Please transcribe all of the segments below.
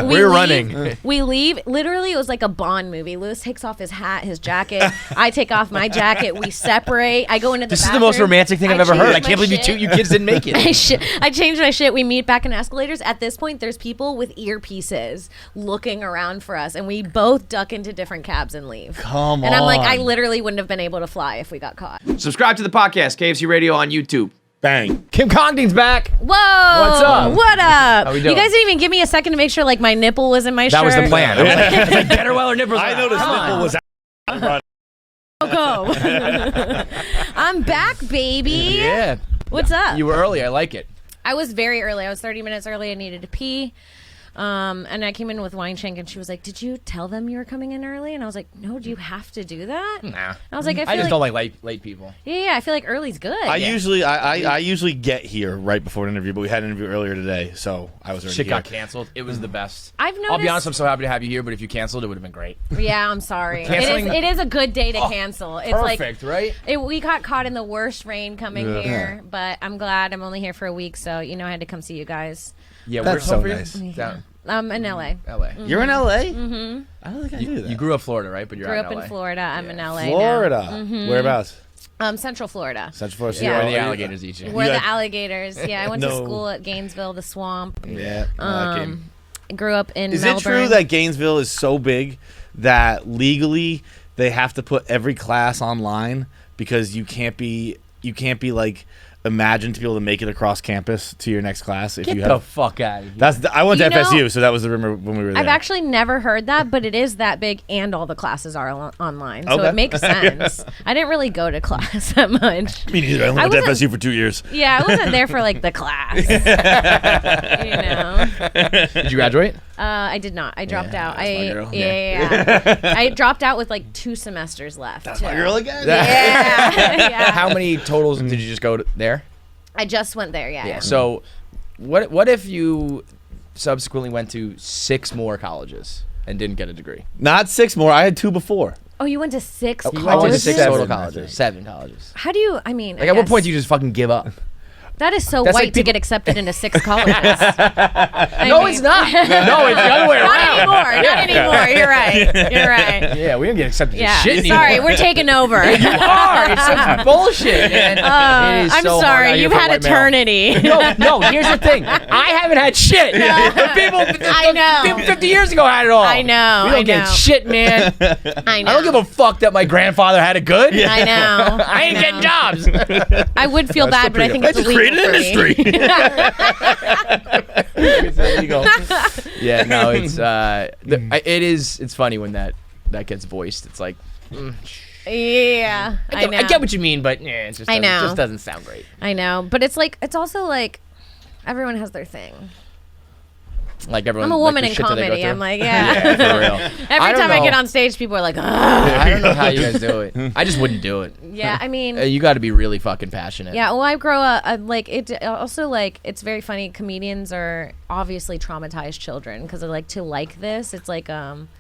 We're running. We leave. Literally, it was like a Bond movie. Lewis takes off his hat, his jacket. I take off my jacket. We separate. I go into the bathroom. This is the most romantic thing I've ever heard. I can't believe you kids didn't make it. I changed my shit. We meet back in escalators. At this point, there's people with earpieces looking around for us, and we both duck into different cabs and leave. Come on. And I'm like, I literally wouldn't have been able to fly if we got caught. Subscribe to the podcast, KFC Radio on YouTube. Bang. Kim Congdon's back. Whoa. What's up? What up? How we doing? You guys didn't even give me a second to make sure like my nipple was in my shirt. That was the plan. I was like, get her while her nipples I noticed nipple was out. Go. I'm back, baby. Yeah. What's up? You were early. I like it. I was very early. I was 30 minutes early. I needed to pee. And I came in with wine shank, and she was like, "Did you tell them you were coming in early?" And I was like, "No, do you have to do that?" Nah. And I was like, I just don't like late people. Yeah, I feel like early's good. I usually get here right before an interview, but we had an interview earlier today, so I was already Shit here. got canceled. It was the best. I've noticed. I'll be honest. I'm so happy to have you here, but if you canceled, it would have been great. Yeah, I'm sorry. Canceling- It is a good day to cancel. It's Perfect, right? We got caught in the worst rain coming here, but I'm glad I'm only here for a week, so I had to come see you guys. Yeah, That's where's so home for you? nice. Down. In LA. LA. You're in LA? Mm-hmm. I don't think I knew that. You grew up Florida, right? But you're Grew out up in LA. in Florida. I'm in LA Florida. now. Whereabouts? Central Florida. Central Florida. Yeah. Where the alligators eat you. Where You the got- alligators. Yeah, I went to No. school at Gainesville, the swamp. Yeah. I like him. Grew up in Is Melbourne. it true that Gainesville is so big that legally they have to put every class online because you can't be like imagined to be able to make it across campus to your next class if Get you the have fuck out of here. I went to You know- FSU, so that was the rumor when we were there. I've actually never heard that, but it is that big, and all the classes are online, so Okay. it makes sense. I didn't really go to class that much. Me neither. I only I went to wasn't- FSU for 2 years. Yeah, I wasn't there for like the class. Did you graduate? I did not. I dropped out. that's my girl. Yeah. I dropped out with like 2 semesters left. That's my girl again? Yeah. How many totals did you just go there? I just went there. Yeah. So, what if you subsequently went to 6 more colleges and didn't get a degree? Not 6 more. I had 2 before. Oh, you went to 6 I colleges? went to 6 Seven, total I colleges. think. 7 colleges. How do you? I mean, Like, at what point do you just fucking give up? That is so That's white like to people- get accepted into 6 colleges. No, it's not. No, it's the other way Not around. anymore. Not anymore. You're right. You're right. Yeah, we don't get accepted to Yeah. shit anymore. Sorry, we're taking over. You are. It's such bullshit, man. It is I'm so hard out sorry. here You've for had white male. eternity. No, here's the thing. I haven't had shit. The people, I know. people 50 years ago had it all. I know, We don't I get know. shit, man. I know. I don't give a fuck that my grandfather had it good. I know. I ain't getting jobs. I would feel bad, but I think it's Let's illegal create an for me. industry. Yeah, no, it's funny when that gets voiced. It's like, Yeah, I know. I get what you mean, but yeah, it just doesn't sound great. I know, but it's also like everyone has their thing. Like everyone. I'm a woman like in the shit that they go comedy. through. I'm like, Yeah, for real. Every don't time I know. get on stage, people are like, ugh. I don't know how you guys do it. I just wouldn't do it. Yeah, I mean, You got to be really fucking passionate. yeah. Well, I grow up like it. Also, like it's very funny. Comedians are obviously traumatized children because they like to like this. It's like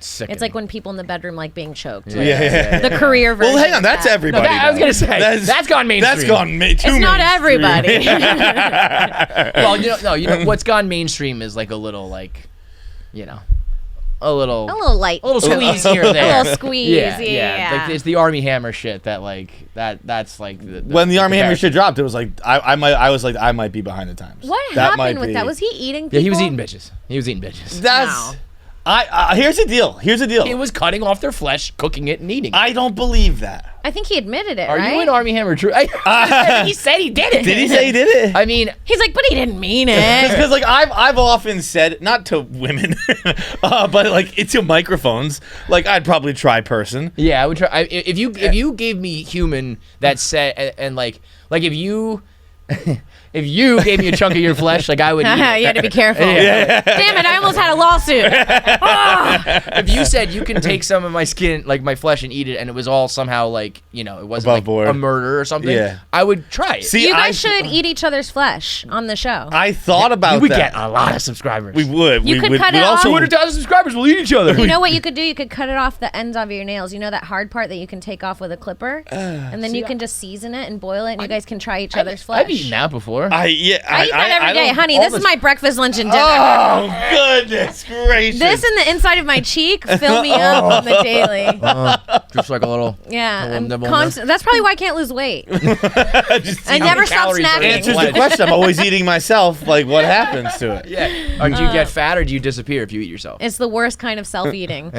Sickening. it's like when people in the bedroom like being choked. Like, Yeah. the career version. Well, hang on. of That's that. everybody. No, I was though. gonna say that's gone mainstream. That's gone too It's not mainstream. everybody. Well, you know what's gone mainstream is like a little like, a little light. a little squeeze here or there. A little squeeze. Yeah. Like it's the Army Hammer shit that like that's like When the Army Hammer comparison. shit dropped, it was like I might be behind the times. What That might happened with be- that? Was he eating people? Yeah, he was eating bitches. That's No. here's the deal. He was cutting off their flesh, cooking it, and eating it. I don't believe that. I think he admitted it, Are right? you an Army Hammer true? He said he did it. Did he say he did it? I mean, He's like, but he didn't mean it. Because like I've often said, not to women, but like to microphones, like I'd probably try person. yeah, I would try. If you gave me human that said and like if you if you gave me a chunk of your flesh, like I would. Eat it. You had to be careful. Yeah. Damn it! I almost had a lawsuit. If you said you can take some of my skin, like my flesh, and eat it, and it was all somehow like it wasn't Above like board. a murder or something, Yeah. I would try it. See, You guys should eat each other's flesh on the show. I thought about we would that. get a lot of subscribers. We would. You we could would, cut we'd it off. also 200,000 subscribers. We'll eat each other. You know what you could do? You could cut it off the ends of your nails. You know that hard part that you can take off with a clipper, and then you can just season it and boil it, and you guys can try each other's flesh. I've eaten that before. floor? I eat that every day, don't- honey. all This the- is my breakfast, lunch, and dinner. Oh goodness gracious! This and the inside of my cheek fill me up on the daily. Just like a little. Yeah, little I'm nibble in constant. That's probably why I can't lose weight. Just I never stop calories are in snacking. answers the Pledge. question. I'm always eating myself. Like, what happens to it? Yeah. Or do you get fat or do you disappear if you eat yourself? It's the worst kind of self-eating.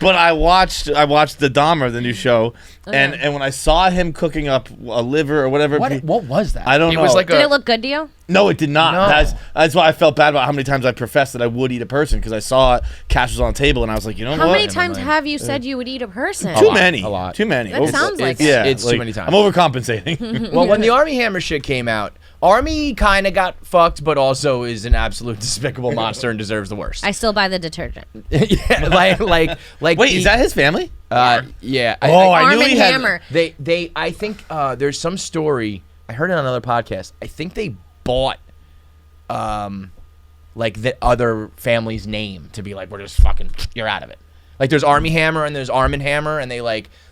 But I watched the Dahmer, the new show, and when I saw him cooking up a liver or whatever, What was that? I don't know. It was like Did it look good to you? No, it did not. No. That's why I felt bad about how many times I professed that I would eat a person because I saw it, cash was on the table, and I was like, you know How what? many times have you said you would eat a person? Too lot, many. a lot. Too many. That sounds like yeah, It's too like, many times. I'm overcompensating. Well, when the Army Hammer shit came out, Army kind of got fucked, but also is an absolute despicable monster and deserves the worst. I still buy the detergent. Yeah, like. Wait, is that his family? Yeah. I Arm knew and he had. Hammer. They. I think there's some story. I heard it on another podcast. I think they bought, like the other family's name to be like, we're just fucking, you're out of it. Like there's Army Hammer and there's Arm and Hammer, and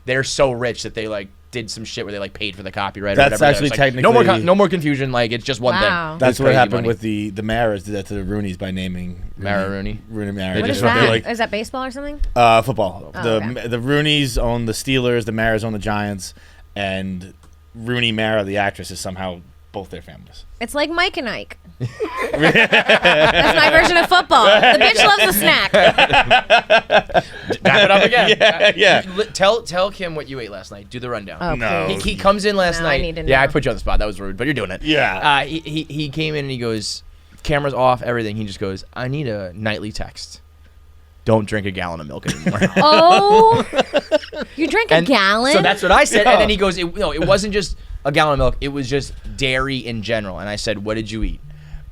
they're so rich that they like did some shit where they like paid for the copyright. That's or whatever. actually It's like, no technically- no more confusion. Like it's just one Wow. thing. That's It's what crazy happened money. with the Maras did that to the Roonies by naming Mara Rooney. Rooney Mara. They What just is fucking that? like Is that baseball or something? football. Oh, The Roonies own the Steelers, the Maras own the Giants, and Rooney Mara, the actress, is somehow both their families. It's like Mike and Ike. That's my version of football. The bitch loves a snack. Wrap it up again. Yeah. Tell Kim what you ate last night. Do the rundown. Oh, No. please. He comes in last No, I night. need to Yeah, I know. put you on the spot. That was rude, but you're doing it. Yeah. He came in and he goes, camera's off, everything. He just goes, I need a nightly text. Don't drink a gallon of milk anymore. Oh, you drank a And gallon? So that's what I said. Yeah. And then he goes, it wasn't just a gallon of milk. It was just dairy in general. And I said, what did you eat?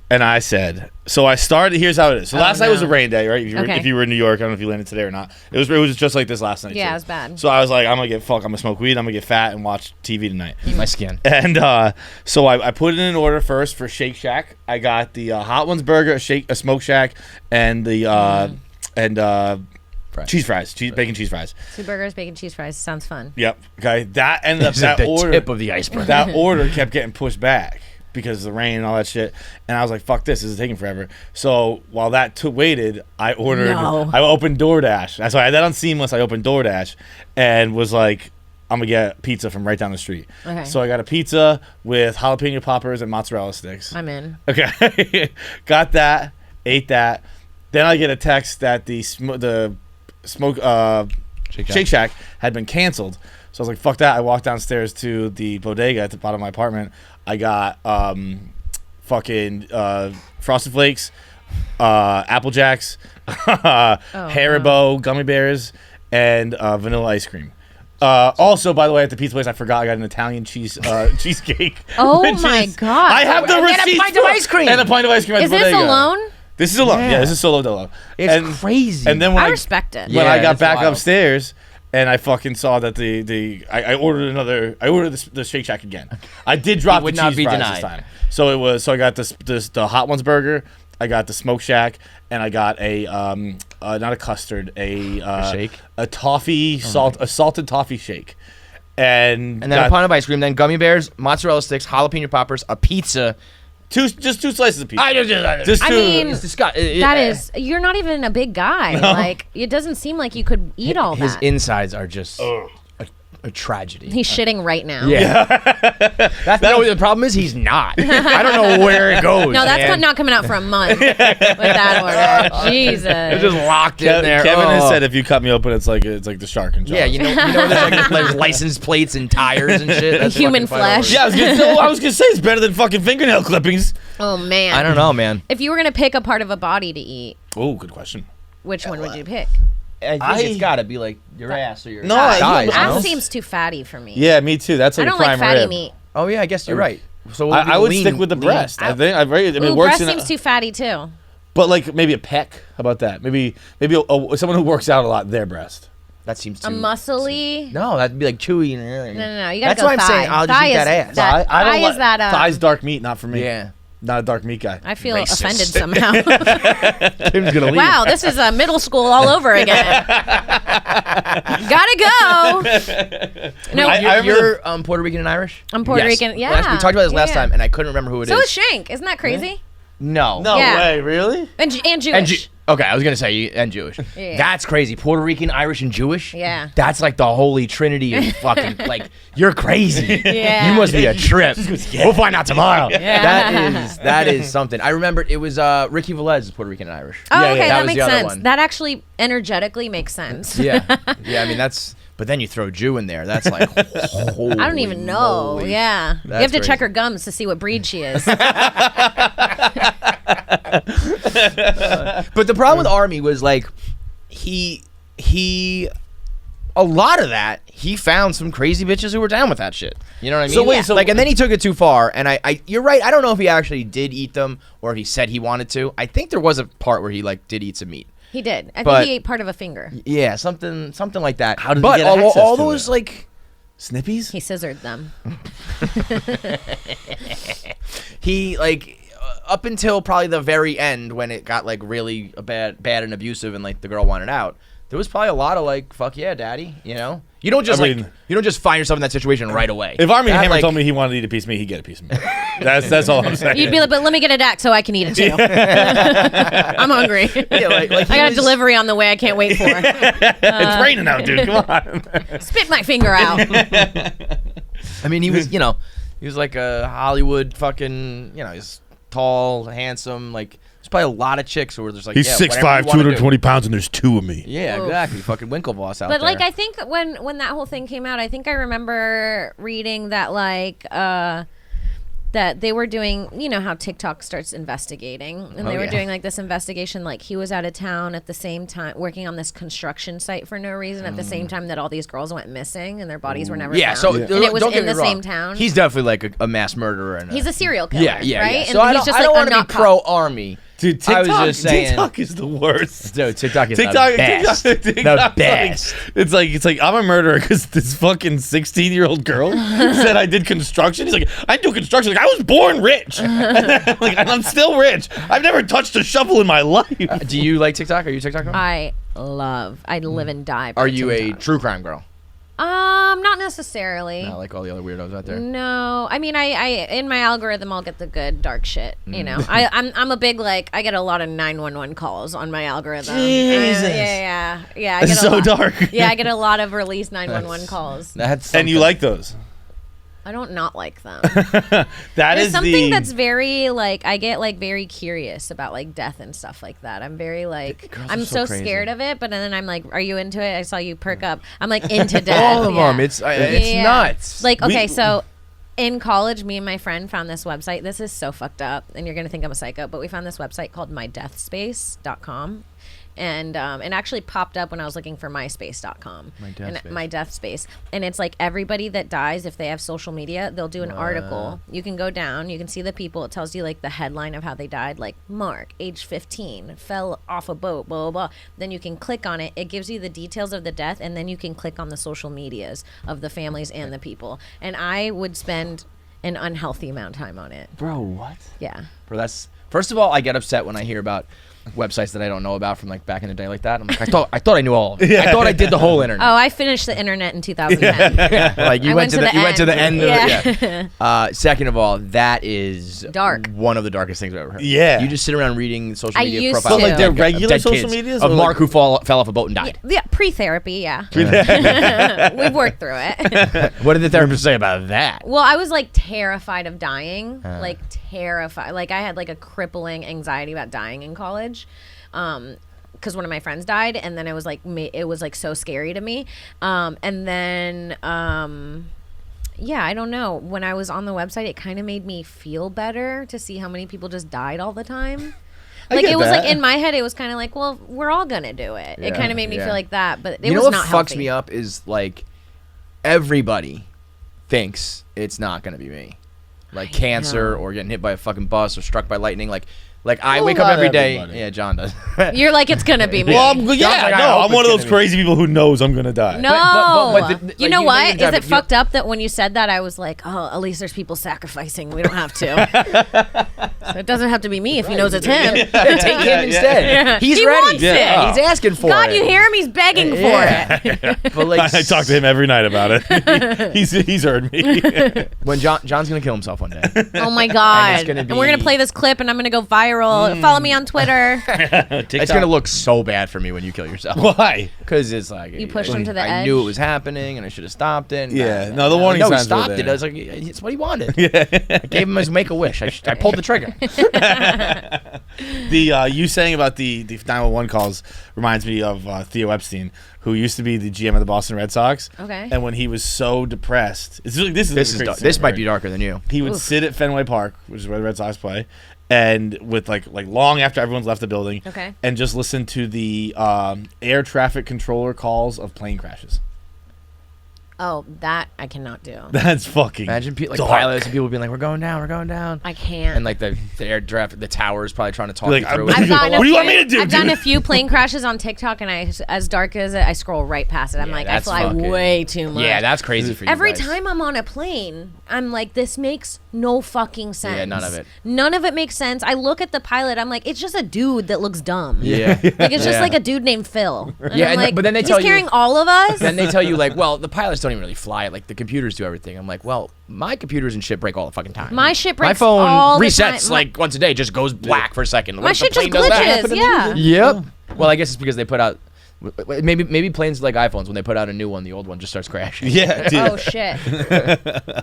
And I said, so I started. Here's how it is. So last night was a rain day, right? Okay. If you were in New York, I don't know if you landed today or not. It was just like this last night. Yeah, too. it was bad. So I was like, I'm gonna smoke weed. I'm gonna get fat and watch TV tonight. Eat my skin. And so I put it in an order first for Shake Shack. I got the Hot Ones burger, a Smoke Shack, and the Fries. cheese fries, bacon cheese fries. 2 burgers, bacon, cheese fries. Sounds fun. Yep. Okay. That ended up This is that the order. tip of the iceberg. That order kept getting pushed back because of the rain and all that shit. And I was like, fuck this is taking forever. So while that waited, I opened DoorDash. That's why I had that on Seamless. I opened DoorDash and was like, I'm going to get pizza from right down the street. Okay. So I got a pizza with jalapeno poppers and mozzarella sticks. I'm in. Okay. Got that. Ate that. Then I get a text that the Shake Shack had been canceled. So I was like, fuck that. I walked downstairs to the bodega at the bottom of my apartment. I got fucking Frosted Flakes, Apple Jacks, Haribo gummy bears, and vanilla ice cream. Also, by the way, at the pizza place, I forgot I got an Italian cheesecake. Oh which my is- God. I have the And a receipt pint of ice cream. and a pint of ice cream. At Is the this bodega. alone? This is alone. Yeah, Yeah. this is solo dolo. It's crazy. And then when I I respect it. Yeah. when I got that's back wild. upstairs and I fucking saw that I ordered the Shake Shack again. I did drop would the not cheese be fries denied. this time. So I got the Hot Ones burger, I got the Smoke Shack, and I got a not a custard, a shake? a toffee a salted toffee shake. And then got a pint of ice cream, then gummy bears, mozzarella sticks, jalapeno poppers, a pizza. just 2 slices of pizza. Just I two. mean, It's disgusting. That is, you're not even a big guy. Like, it doesn't seem like you could eat all his that. insides are just a tragedy. He's shitting right now. Yeah. The problem is he's not. I don't know where it goes. No, that's man. not coming out for a month with that order. Jesus. It's just locked in there. Kevin has Oh. said if you cut me open, it's like the shark and Yeah, you know there's license plates and tires and shit. That's Human fucking fine flesh. Yeah, I was gonna say it's better than fucking fingernail clippings. Oh, man. I don't know, man. If you were going to pick a part of a body to eat, Oh, good question. which one would you pick? I think it's got to be like your ass or your No, thighs. I- you know? Ass seems too fatty for me. Yeah, me too. That's like I don't a like prime fatty rib. meat. Oh yeah, I guess you're right. So what I would lean- stick with the lean- breast. I think it Ooh, works breast in. seems too fatty, too. But like maybe a peck. How about that? Maybe someone who works out a lot, their breast. That seems too A muscly. No, that'd be like chewy. No. You gotta That's go why I'm thigh. saying I'll just Thigh eat is that ass. That, I don't thigh like is that. thighs dark meat, not for me. Yeah. Not a dark meat guy. I feel Racist. offended somehow. Tim's gonna leave. Wow, this is middle school all over again. Gotta go. No, You're Puerto Rican and Irish? I'm Puerto Yes. Rican. Yeah. We talked about this last Yeah. time, and I couldn't remember who it So is. is Shank. Isn't that crazy? No. No Yeah. way, really? And Jewish. And okay, I was gonna say and Jewish. Yeah. That's crazy. Puerto Rican, Irish, and Jewish. Yeah. That's like the holy trinity of fucking like. You're crazy. Yeah. You must be a trip. We'll find out tomorrow. Yeah. That is something. I remember it was Ricky Velez is Puerto Rican and Irish. Oh, Yeah, okay, yeah. That that was makes the other sense. one. That actually energetically makes sense. Yeah. Yeah. I mean that's. But then you throw Jew in there. That's like. I don't even know. moly. Yeah. You That's have to check crazy. her gums to see what breed she is. But the problem with Army was like he a lot of that he found some crazy bitches who were down with that shit. You know what I mean? So wait, so- like and then he took it too far and I you're right, I don't know if he actually did eat them or if he said he wanted to. I think there was a part where he like did eat some meat. He did. I But- think he ate part of a finger. Yeah, something like that. How did he but get all, access all to those it? like Snippies? He scissored them. he like up until probably the very end when it got like really bad and abusive and like the girl wanted out, there was probably a lot of like fuck yeah daddy, you know. You don't just I mean- you don't just find yourself in that situation right away. If Army That, Hammer like- told me he wanted to eat a piece of meat, he'd get a piece of meat. That's all I'm saying. You'd be like, but let me get a DAC so I can eat it too. I'm hungry. Yeah, like I he got a was- delivery on the way I can't wait for. It's raining out, dude. Come on. Spit my finger out. I mean, he was, you know, he was like a Hollywood fucking, you know, he's tall, handsome. Like, there's probably a lot of chicks who are just like, He's yeah, whatever you wanna do. pounds, and there's two of me. Yeah, Oof. exactly. Fucking Winklevoss out But there. like I think when that whole thing came out, I think I remember reading that like that they were doing, you know how TikTok starts investigating, and they were yeah. doing like this investigation, like he was out of town at the same time working on this construction site for no reason at the same time that all these girls went missing and their bodies were never yeah, found. so and it was don't get in me the wrong. same town. He's definitely like a mass murderer. And He's a serial killer, yeah, yeah, right? yeah. And So I he's don't, just I like don't a want to not be cop. pro Army. Dude, I TikTok, was just saying, TikTok is the worst. dude, TikTok is TikTok, the best. TikTok's the best. Like, it's like I'm a murderer because this fucking 16-year-old girl said I did construction. He's like, I do construction. Like I was born rich. Like I'm still rich. I've never touched a shovel in my life. Do you like TikTok? Are you a TikTok girl? I live and die by Are you a TikTok. true crime girl? Not necessarily. Not like all the other weirdos out there. No, I mean, I in my algorithm, I'll get the good dark shit. You know, I'm a big like I get a lot of 911 calls on my algorithm. Jesus. Yeah. I get It's a so lot, dark. Yeah, I get a lot of released 911 calls. That's And you something. like those? I don't not like them. That There's is something the. that's very like I get like very curious about like death and stuff like that. I'm very like Girls are I'm so so crazy. scared of it, but then I'm like, are you into it? I saw you perk up. I'm like into death. all of yeah. them. It's Yeah. nuts. Like, okay, We- so in college, me and my friend found this website. This is so fucked up, and you're gonna think I'm a psycho, but we found this website called mydeathspace.com. And it actually popped up when I was looking for myspace.com. MyDeathSpace. My death space. And it's like everybody that dies, if they have social media, they'll do an article. You can go down, you can see the people. It tells you like the headline of how they died, like Mark, age 15, fell off a boat, blah, blah, blah. Then you can click on it. It gives you the details of the death, and then you can click on the social medias of the families and the people. And I would spend an unhealthy amount of time on it. Bro, what? Yeah. Bro, that's first of all, I get upset when I hear about websites that I don't know about from like back in the day like that. I'm like, I thought I knew all of it. I thought I did the whole internet. Oh, I finished the internet in 2010. Like you I went to the end. Yeah. Of it. Yeah. Second of all, that is Dark. One of the darkest things I've ever heard. Yeah. You just sit around reading social I media used profiles. to. So, like, their of regular dead social kids, medias of or, Mark like- who fell off a boat and died. Yeah, pre-therapy, yeah. We've worked through it. What did the therapist say about that? Well, I was like terrified of dying, like terrified. Like I had like a crippling anxiety about dying in college, because one of my friends died, and then it was like it was like so scary to me. And then yeah, I don't know. When I was on the website, it kind of made me feel better to see how many people just died all the time. I Like get it was that. like in my head, it was kind of like, well, we're all gonna do it. It Yeah, kind of made me yeah. feel like that, but it You know was what not fucks healthy. me up is like everybody thinks it's not gonna be me, like cancer or getting hit by a fucking bus or struck by lightning. Like Like I Well, wake up not every day. everybody. Yeah, John does. You're like, it's gonna be me. Well, like, I hope I'm one of it's those gonna be- crazy people who knows I'm gonna die. No, Like, you know you what? die, Is but it fucked up that when you said that, I was like, oh, at least there's people sacrificing. We don't have to. So it doesn't have to be me if he knows it's him. Take him instead. Yeah. He's He ready. wants it. Yeah, he's asking for God, it. you hear him? He's begging for it. But like, I talk to him every night about it. he's heard me. when John's gonna kill himself one day. Oh my God. it's gonna And we're going to be- play this clip and I'm going to go viral. Follow me on Twitter. It's gonna look so bad for me when you kill yourself. Why? Because it's like You pushed him to the I edge. knew it was happening and I should have stopped it. Yeah, no, the warning no, he signs were stopped it. there. I was like, it's what he wanted. I gave him his make a wish. I pulled the trigger. The you saying about the 911 calls reminds me of Theo Epstein, who used to be the GM of the Boston Red Sox. Okay. And when he was so depressed, this is This a is crazy this story, might right? be darker than you. He would sit at Fenway Park, which is where the Red Sox play, and with like long after everyone's left the building, Okay. and just listen to the air traffic controller calls of plane crashes. Oh, that I cannot do. That's fucking Imagine like dark. pilots and people being like, "We're going down, we're going down," I can't. and like the air draft, the tower is probably trying to talk Like, you through I'm- it. What do you want me to do, I've done dude? a few plane crashes on TikTok, and as dark as it, I scroll right past it. I'm Yeah, like, I that's fly fucking- way too much. Yeah, that's crazy for you. Every guys. time I'm on a plane, I'm like, this makes no fucking sense. Yeah, none of it. None of it makes sense. I look at the pilot, I'm like, it's just a dude that looks dumb. Yeah, Like, it's just Yeah. like a dude named Phil. And Yeah, I'm and like, but then they he's tell you- carrying all of us? Then they tell you like, well, the pilots don't even really fly it. Like the computers do everything. I'm like, well, my computers and shit break all the fucking time. My shit My breaks phone all the resets time. like once a day, just goes black for a second. What My if the shit just plane does that? glitches, yeah. Yep. Well, I guess it's because they put out. Maybe planes like iPhones, when they put out a new one, the old one just starts crashing. Yeah, dude. Oh, shit.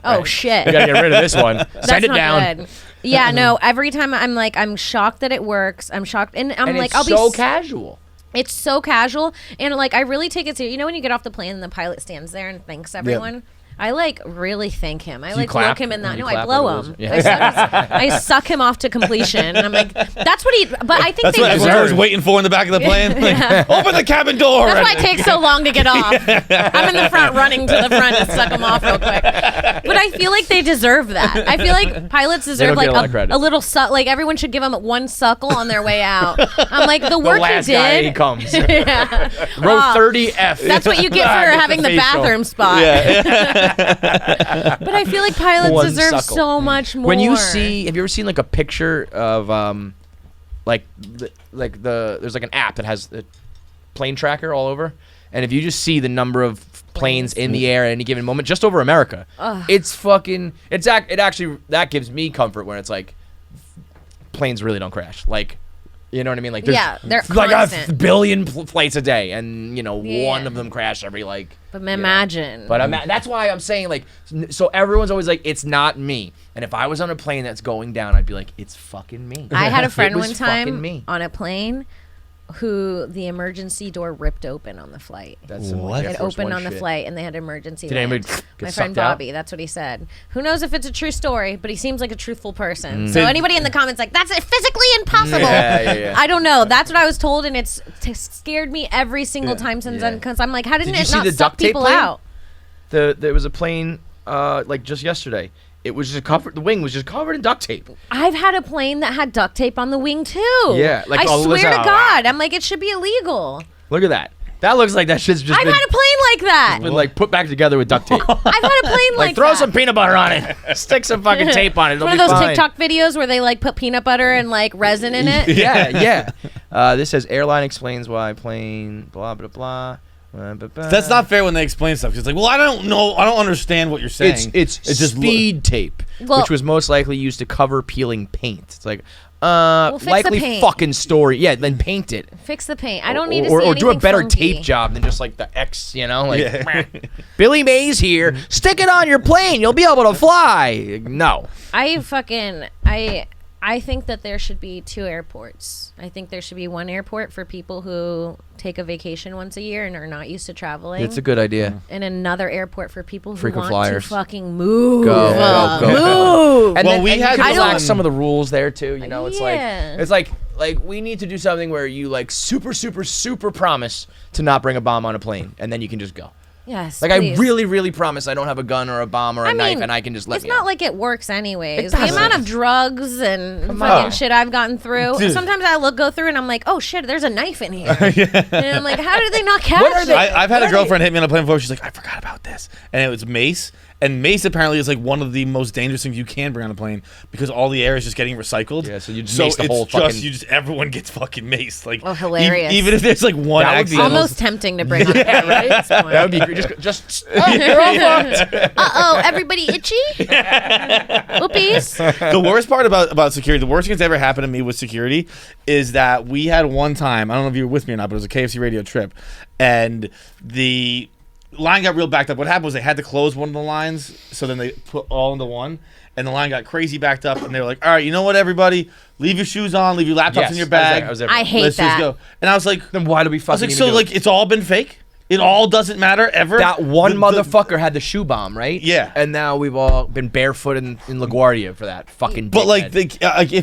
Oh, shit. You gotta get rid of this one. That's Send it not down. good. Yeah, no, every time I'm like, I'm shocked that it works. I'm shocked. And I'm And like, it's I'll so be casual. It's so casual, and like I really take it serious. You know when you get off the plane and the pilot stands there and thanks everyone? I like really thank him. I you like clap? look him in that. You No, I clap blow like a him. loser? Yeah. I suck him off to completion. And I'm like, that's what he. But I think That's they what everyone's deserve. always waiting for in the back of the plane. Like, open the cabin door. That's why it takes so long to get off. I'm in the front running to the front to suck them off real quick. But I feel like they deserve that. I feel like pilots deserve don't get like a lot of credit. a little like everyone should give them one suckle on their way out. I'm like the The work last he guy he did. comes. Yeah. Row Oh, 30F. That's what you get for having the facial. bathroom spot. But I feel like pilots One deserve suckle. so much more. When you see, have you ever seen like a picture of there's like an app that has a plane tracker all over, and if you just see the number of planes in the air at any given moment, just over America, it's fucking. It actually that gives me comfort when it's like planes really don't crash. Like, you know what I mean? Like, there's Yeah, they're like constant. a billion flights a day, and Yeah. one of them crash every like. But imagine. But that's why I'm saying, like, so everyone's always like, it's not me. And if I was on a plane that's going down, I'd be like, it's fucking me. I had a friend It was one fucking time me. on a plane who the emergency door ripped open on the flight. That's some, What? Air It Force opened One on the shit. flight and they had emergency Did land. anybody get My friend sucked out? Bobby, that's what he said. Who knows if it's a true story, but he seems like a truthful person. So Did- anybody in the comments like, that's physically impossible. Yeah. I don't know. That's what I was told, and it's scared me every single time since Yeah. then, because I'm like, how didn't Did you it see not the suck duct tape people plane? out? There was a plane, like just yesterday. It was just covered. The wing was just covered in duct tape. I've had a plane that had duct tape on the wing too. Yeah, like, I oh, swear listen, to oh, God, I'm like, it should be illegal. Look at that. That looks like that shit's just I've been, had a plane like that. been like put back together with duct tape. I've had a plane Like, like throw that. some peanut butter on it. Stick some fucking tape on it. It'll One be of those fine. TikTok videos where they like put peanut butter and like resin in it. Yeah. This says airline explains why plane blah blah blah. That's not fair when they explain stuff. It's like, well, I don't know. I don't understand what you're saying. It's just speed tape, Well- which was most likely used to cover peeling paint. It's like, fix the likely paint. fucking story. Yeah, then paint it. Fix the paint. I don't need to or, see or do a anything better funky. tape job than just like the X, Like, Yeah. meh. Billy Mays here. Stick it on your plane. You'll be able to fly. No. I think that there should be two airports. I think there should be one airport for people who take a vacation once a year and are not used to traveling. It's a good idea. and another airport for people who Frequent want flyers. to fucking move. Go. Move. And Well, then, we and had you can this relax on- some of the rules there too. It's Yeah. like we need to do something where you like super promise to not bring a bomb on a plane, and then you can just go. Yes, Like please. I really, really promise I don't have a gun or a bomb or a knife, and I can just let it's me not out. like it works anyways. It The doesn't. amount of drugs and on. fucking shit I've gotten through. Dude. Sometimes I go through and I'm like, oh shit, there's a knife in here. And I'm like, how did they not catch What are it? they- I've had a girlfriend hit me on a plane before. She's like, I forgot about this, and it was mace. And mace apparently is like one of the most dangerous things you can bring on a plane because all the air is just getting recycled. Yeah, so you just mace the whole it's just, fucking- you just everyone gets fucking maced. Like Oh, hilarious. Even if there's like one That would be accident. Almost tempting to bring on a plane at this point. That would be great. Just oh, you're all fucked. Uh-oh, everybody itchy? Whoopies. The worst part about security, the worst thing that's ever happened to me with security is that we had one time, I don't know if you were with me or not, but it was a KFC radio trip, and the line got real backed up. What happened was they had to close one of the lines, so then they put all into one, and the line got crazy backed up, and they were like, all right, you know what, everybody? Leave your shoes on, leave your laptops Yes, in your bag. I was there. I hate Let's that. just go. And I was like, Then why do we I was fucking like, even so do like it? it's all been fake? It all doesn't matter ever? That one The- motherfucker had the shoe bomb, right? Yeah. And now we've all been barefoot in LaGuardia for that fucking. But like, dickhead.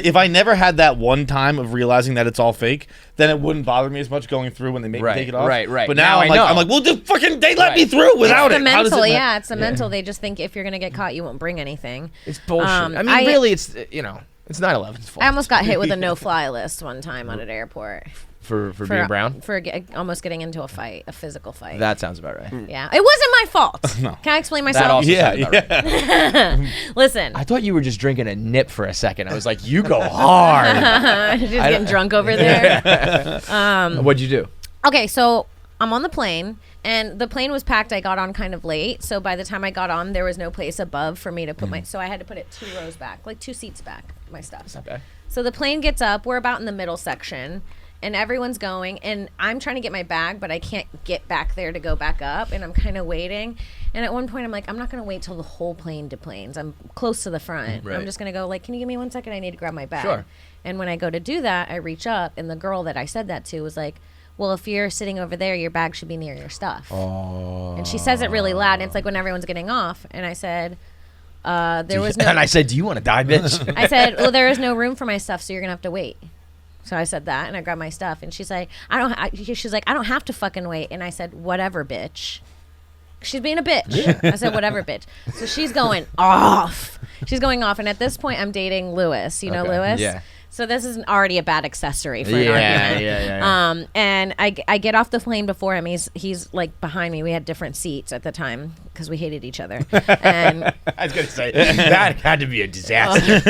if I never had that one time of realizing that it's all fake, then it wouldn't bother me as much going through when they make me Right, take it off. right. But Now now, I know. I'm like, well, just fucking they let me Right. through without It's it. the How does it mental, matter? yeah, it's the mental. They just think if you're gonna get caught, you won't bring anything. It's bullshit. I mean, I- really, it's it's 9/11's fault. I almost got hit with a no-fly list one time on an airport for being brown. for almost getting into a fight, a physical fight. That sounds about right. Yeah, it wasn't my fault. No. Can I explain That myself? also Yeah, sounds about right. Listen, I thought you were just drinking a nip for a second. I was like, you go hard. just getting drunk over there. What'd you do? Okay, so I'm on the plane, and the plane was packed. I got on kind of late, so by the time I got on, there was no place above for me to put my. So I had to put it 2 rows back, like 2 seats back, my stuff. Not bad. So the plane gets up. We're about in the middle section, and everyone's going. And I'm trying to get my bag, but I can't get back there to go back up. And I'm kind of waiting. And at one point, I'm like, I'm not going to wait till the whole plane deplanes. I'm close to the front. Right. I'm just going to go, like, can you give me 1 second? I need to grab my bag. Sure. And when I go to do that, I reach up, and the girl that I said that to was like, well, if you're sitting over there, your bag should be near your stuff. Oh. And she says it really loud. And it's like when everyone's getting off. And I said, there was no. And I said, do you want to die, bitch? I said, well, there is no room for my stuff, so you're gonna have to wait. So I said that, and I grabbed my stuff, and she's like, she's like, I don't have to fucking wait. And I said, whatever, bitch. She's being a bitch. I said, whatever, bitch. So she's going off. She's going off, and at this point, I'm dating Lewis. You know Okay. Lewis? Yeah. So this is already a bad accessory for an Yeah, argument. yeah. And I get off the plane before him. He's like behind me. We had different seats at the time because we hated each other. And I was gonna say that had to be a disaster.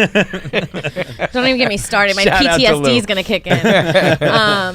don't even get me started. My Shout out to PTSD Lou. is gonna kick in.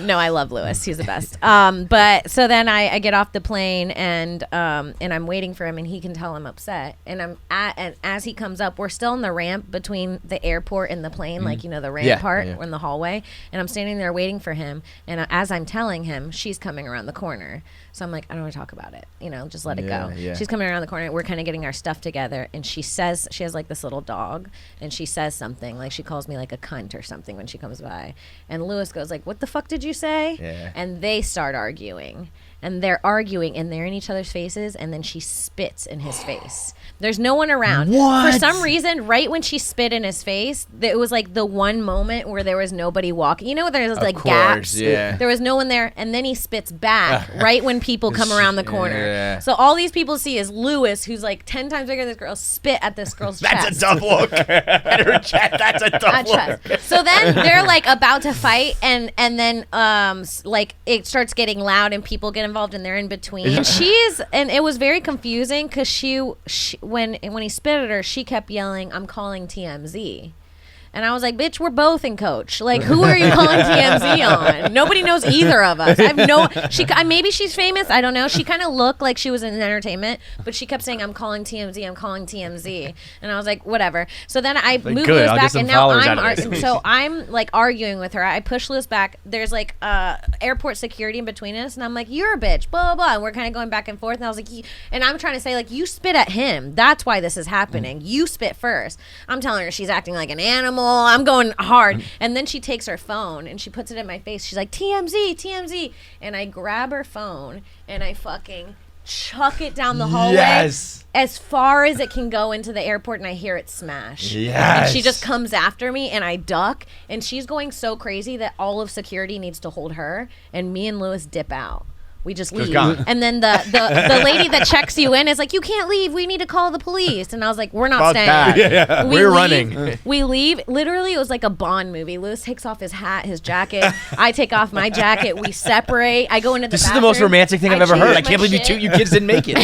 No, I love Lewis. He's the best. But so then I get off the plane and I'm waiting for him, and he can tell I'm upset. And as he comes up, we're still on the ramp between the airport and the plane, like the ramp Yeah, part yeah. in the hallway. And I'm standing there waiting for him. And as I'm telling him, she's coming around the corner. So I'm like, I don't want to talk about it. Just let it Yeah, go. yeah. She's coming around the corner. We're kind of getting our stuff together, and she says she has like this little dog, and she says something like she calls me like a cunt or something when she comes by, and Lewis goes like, "What the fuck did you say?" Yeah. And they start arguing, and they're arguing, and they're in each other's faces, and then she spits in his face. There's no one around. What? For some reason, right when she spit in his face, it was like the one moment where there was nobody walking. There's like course, gaps. yeah. There was no one there, and then he spits back right when people come around the corner. Yeah. So all these people see is Lewis, who's like 10 times bigger than this girl, spit at this girl's That's chest. a tough look. At her chest. That's a tough At look. chest. So then they're like about to fight, and then like it starts getting loud, and people get involved, and they're in between. And it was very confusing because she when he spit at her, she kept yelling, "I'm calling TMZ." And I was like, bitch, we're both in coach. Like, who are you calling TMZ on? Nobody knows either of us. Maybe she's famous. I don't know. She kind of looked like she was in entertainment, but she kept saying, I'm calling TMZ. I'm calling TMZ. And I was like, whatever. So then I moved good, Lewis I'll get back, some and now followers out of this. so I'm like arguing with her. I push Lewis back. There's like airport security in between us, and I'm like, you're a bitch, blah, blah, blah. And we're kind of going back and forth. And I was like, and I'm trying to say, like, you spit at him. That's why this is happening. You spit first. I'm telling her she's acting like an animal. I'm going hard. And then she takes her phone and she puts it in my face. She's like, TMZ, TMZ. And I grab her phone and I fucking chuck it down the hallway Yes. as far as it can go into the airport, and I hear it smash. Yes. And she just comes after me, and I duck, and she's going so crazy that all of security needs to hold her, and me and Lewis dip out. we just leave. gone. And then the lady that checks you in is like, you can't leave. We need to call the police. And I was like, we're not Fuck staying. that. We We're leave- running. We leave. Literally, it was like a Bond movie. Lewis takes off his hat, his jacket. I take off my jacket. We separate. I go into the This is bathroom. the most romantic thing I've ever heard. I change can't my believe shit. you kids didn't make it.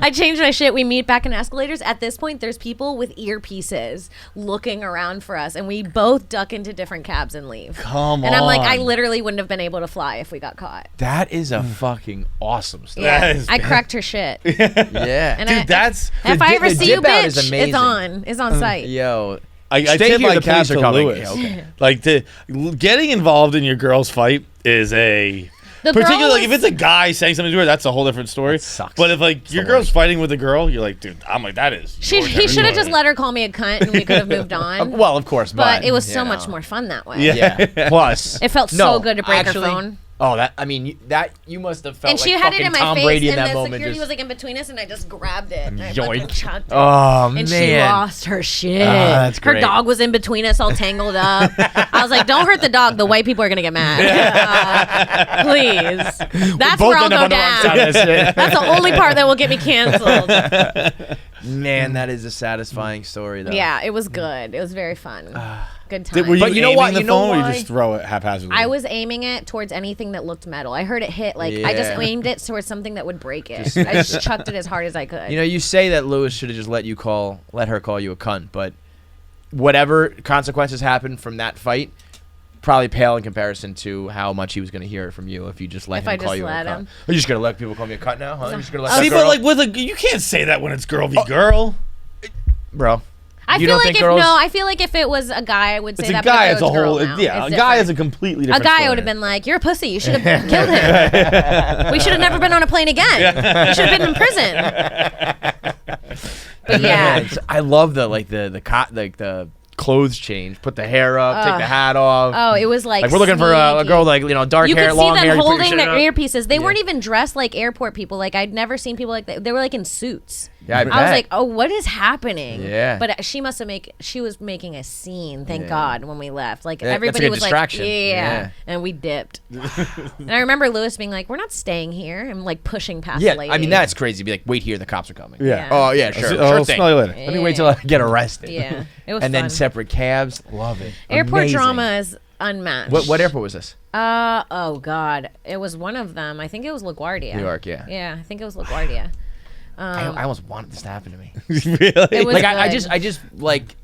I changed my shit. We meet back in escalators. At this point, there's people with earpieces looking around for us, and we both duck into different cabs and leave. Come And I'm like, I on. literally wouldn't have been able to fly if we got caught. That is a fucking awesome story. Yeah, That is I bad. cracked her shit. Yeah. And Dude, that's if the I dip- ever the see you, dip out bitch, is amazing. it's on site. Yo. I Stay tip here, my the cap police are to coming. Lewis. Yeah, okay. Like getting involved in your girl's fight is a The particularly girl like if was- it's a guy saying something to her, that's a whole different story. That sucks. But if like your the girl's worst. fighting with a girl, you're like, dude, I'm like that is. your He should have just territory. let her call me a cunt, and we could have moved on. Well, of course, but it was so you much know. more fun that way. Yeah. Yeah. Plus, It felt so good to break her phone. Oh, that I mean, you must have felt And like she had it fucking in my Tom face, Brady in and that the moment. security Just, was like in between us, and I just grabbed it. And I fucking yoink. chucked it. Oh And she man, lost her shit. that's Her great. dog was in between us, all tangled up. I was like, "Don't hurt the dog. The white people are gonna get mad. Please." That's both where I'll end up go on the wrong down. side of this shit. That's the only part that will get me canceled. Man, that is a satisfying story, though. Yeah, it was good. It was very fun. Good time. Were you But you know aiming what? the You know phone or you why? just throw it haphazardly? I was aiming it towards anything that looked metal. I heard it hit. Like I just Yeah. aimed it towards something that would break it. I just chucked it as hard as I could. You know, you say that Lewis should have just let her call you a cunt, but whatever consequences happened from that fight probably pale in comparison to how much he was going to hear from you if you just let If him I call just you let a cunt. him. Are you just going to let people call me a cunt now? Huh? You're just going to let See, that but girl? like with a, you can't say that when it's girl v girl. Bro. I You feel don't like think if girls- I feel like if it was a guy, I would say It's a that. guy but if as it a was girl whole. now, Yeah, it's a guy different. is a completely A different. guy story. would have been like, "You're a pussy. You should have killed him. We should have never been on a plane again. You should have been in prison." But yeah, I love the clothes change. Put the hair up, take the hat off. oh, it was like Like we're looking for a sneaky. girl like dark You hair, could see long them hair. You put your holding shit their up. earpieces. They Yeah. weren't even dressed like airport people. Like I'd never seen people like that. They were like in suits. Yeah, I I was bet. like, "Oh, what is happening?" Yeah. But she was making a scene. Thank Yeah. God when we left. Like That's a everybody good was distraction. like, "Yeah," Yeah. and we dipped. And I remember Lewis being like, "We're not staying here," and like pushing past Yeah, the lady. I mean that's crazy. Be like, wait here, the cops are coming. Yeah. Oh yeah, sure, I'll sure thing. smell you later. Let me wait till I get arrested. Yeah, it was and fun. then separate cabs. Love it. Airport Amazing. drama is unmatched. What airport was this? Oh God, it was one of them. I think it was LaGuardia. New York, yeah. Yeah, I think it was LaGuardia. I almost wanted this to happen to me. Really? It was Like good. I just like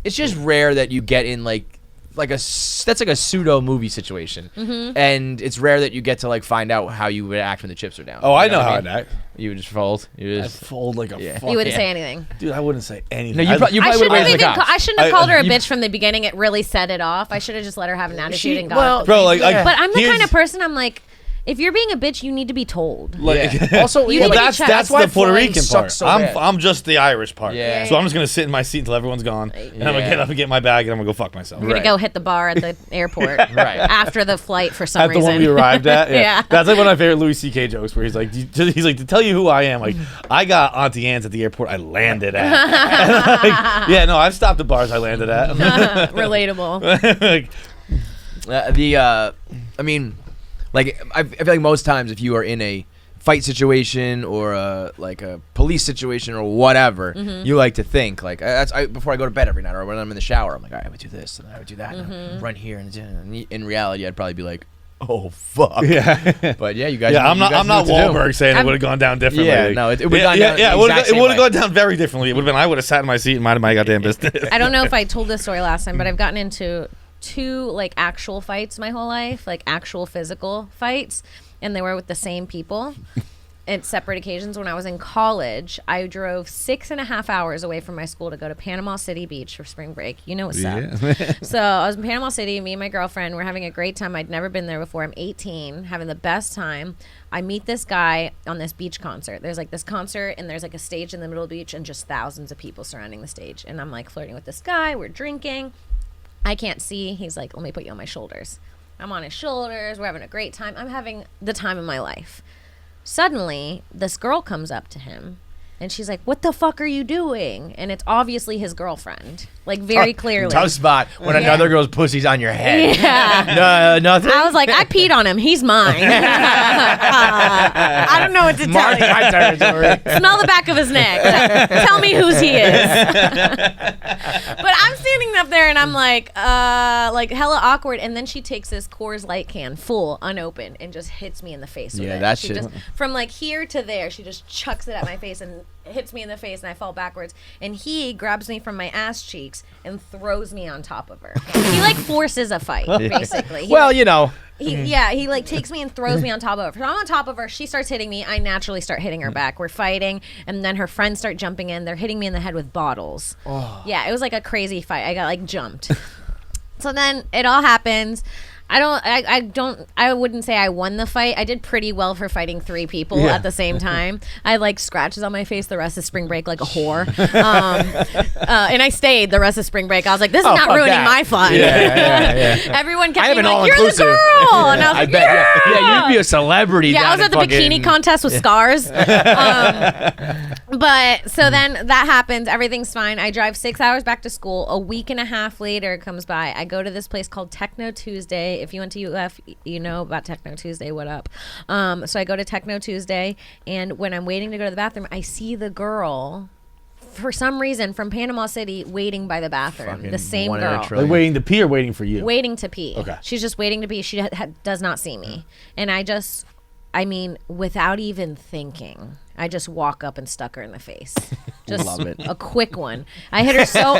it's just rare that you get in like that's like a pseudo movie situation, and it's rare that you get to like find out how you would act when the chips are down. Oh, You I know what how mean? I'd act. You would just fold. You I'd just fold like a Yeah. fuck. You wouldn't yeah. say anything. Dude, I wouldn't say anything. no. You probably I would shouldn't wait have for the even. cops. I shouldn't have called her a you- bitch from the beginning. It really set it off. I should have just let her have an attitude and got. well, Bro, like, but I'm the kind here's- of person. I'm like, if you're being a bitch, you need to be told. Like, Yeah. Also, You yeah, need like, to be that's checked. that's why the Puerto flying Rican sucks part. so I'm bad. I'm just the Irish part. Yeah. So I'm just gonna sit in my seat until everyone's gone, and I'm gonna Yeah. get up and get my bag, and I'm gonna go fuck myself. We're gonna Right. go hit the bar at the airport Right. after the flight for some At the reason. one we arrived at, Yeah. That's like one of my favorite Louis C.K. jokes, where he's like, to tell you who I am, like, I got Auntie Anne's at the airport I landed at. And I'm like, yeah, no, I've stopped at bars I landed at. Relatable. Like, I mean, like I feel like most times if you are in a fight situation or like a police situation or whatever, you like to think like before I go to bed every night or when I'm in the shower, I'm like, all right, I would do this and I would do that, and run here and in reality, I'd probably be like, oh fuck. yeah. But yeah, you guys. Yeah, I'm you not. guys I'm know not what to do. Wahlberg saying it I'm- would have gone down differently. Yeah, no, it would've gone down the it would exact have same way. gone down very differently. It would have been. I would have sat in my seat and minded my goddamn business. I don't know if I told this story last time, but I've gotten into 2 like actual fights my whole life, like actual physical fights, and they were with the same people at separate occasions. When I was in college, I drove 6.5 hours away from my school to go to Panama City Beach for spring break. You know what's up. So I was in Panama City, me and my girlfriend were having a great time. I'd never been there before. I'm 18, having the best time. I meet this guy on this beach concert. There's like this concert and there's like a stage in the middle of the beach and just thousands of people surrounding the stage. And I'm like flirting with this guy. We're drinking. I can't see. He's like, let me put you on my shoulders. I'm on his shoulders. We're having a great time. I'm having the time of my life. Suddenly, this girl comes up to him And she's like, what the fuck are you doing? And it's obviously his girlfriend. Like, very clearly. Tough spot when another girl's pussy's on your head. Yeah. No, nothing. I was like, I peed on him. He's mine. I don't know what to tell you. My territory. Smell the back of his neck. Tell me whose he is. But I'm standing up there and I'm like hella awkward. And then she takes this Coors Light can full, unopened, and just hits me in the face with it. That she shit. just, from like here to there, she just chucks it at my face and hits me in the face, and I fall backwards. And he grabs me from my ass cheeks and throws me on top of her. He like forces a fight, basically. He, well, like, you know. he like takes me and throws me on top of her. So I'm on top of her. She starts hitting me. I naturally start hitting her back. We're fighting, and then her friends start jumping in. They're hitting me in the head with bottles. Oh. Yeah, it was like a crazy fight. I got like jumped. So then it all happens. I wouldn't say I won the fight. I did pretty well for fighting 3 people at the same time. I had like scratches on my face the rest of spring break like a whore. And I stayed the rest of spring break. I was like, this is not ruining my fun. Yeah. Everyone kept I have being an like, you're the all-inclusive. girl. And I was like, bet. Yeah, you'd be a celebrity. Yeah, I down was at the in bikini fucking- contest with scars. But so then that happens. Everything's fine. I drive 6 hours back to school. A week and a half later comes by. I go to this place called Techno Tuesday. If you went to UF, you know about Techno Tuesday. What up? So I go to Techno Tuesday, and when I'm waiting to go to the bathroom, I see the girl, for some reason, from Panama City, waiting by the bathroom. Fucking The same one in a girl. trillion. Like waiting to pee or waiting for you? Waiting to pee. Okay. She's just waiting to pee. She does not see me. And I mean, without even thinking, I just walk up and stuck her in the face. Just Love it. a quick one. I hit her so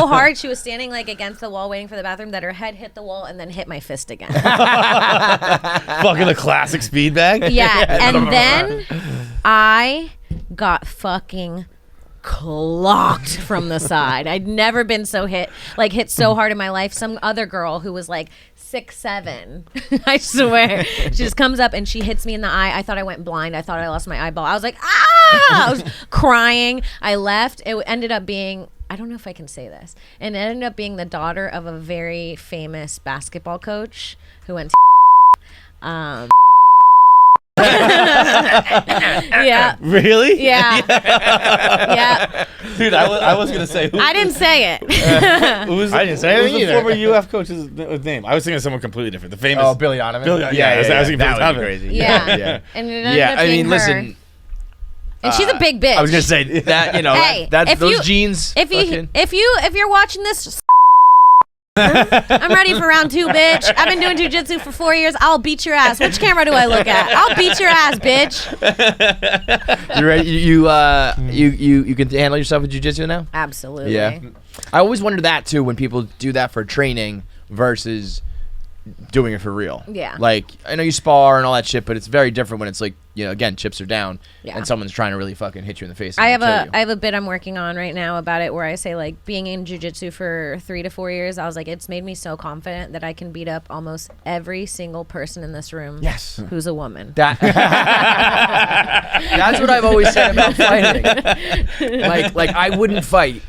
hard. She was standing like against the wall waiting for the bathroom that her head hit the wall and then hit my fist again. Fucking a classic speed bag. Yeah. And then I got fucking clocked from the side. I'd never been so hit so hard in my life. Some other girl who was like 6'7", I swear, she just comes up and she hits me in the eye. I thought I went blind. I thought I lost my eyeball. I was like, ah! I was crying. I left. It ended up being, I don't know if I can say this, and it ended up being the daughter of a very famous basketball coach who went to yeah. Really? Yeah. Yeah. Dude, I was gonna say. I didn't say it. Who was I didn't say who was anything the either. former UF coach's name? I was thinking of someone completely different. The famous. Oh, Billy Donovan. Billy- yeah, I was thinking that Billy would be Donovan. crazy. Yeah. yeah. And it ended Yeah, up I being mean, her. listen. And she's a big bitch. I was gonna say that. You know, Hey, that's if those you- jeans. If fucking- you're watching this, I'm ready for round 2, bitch. I've been doing jujitsu for 4 years. I'll beat your ass. Which camera do I look at? I'll beat your ass, bitch. you ready? You can handle yourself with jiu-jitsu now? Absolutely. Yeah. I always wonder that too when people do that for training versus doing it for real. Yeah. Like, I know you spar and all that shit, but it's very different when it's like, you know, again, chips are down Yeah. and someone's trying to really fucking hit you in the face. And I have kill you. a bit I'm working on right now about it where I say, like, being in jiu-jitsu for 3 to 4 years, I was like, it's made me so confident that I can beat up almost every single person in this room Yes. who's a woman. That's what I've always said about fighting. Like I wouldn't fight.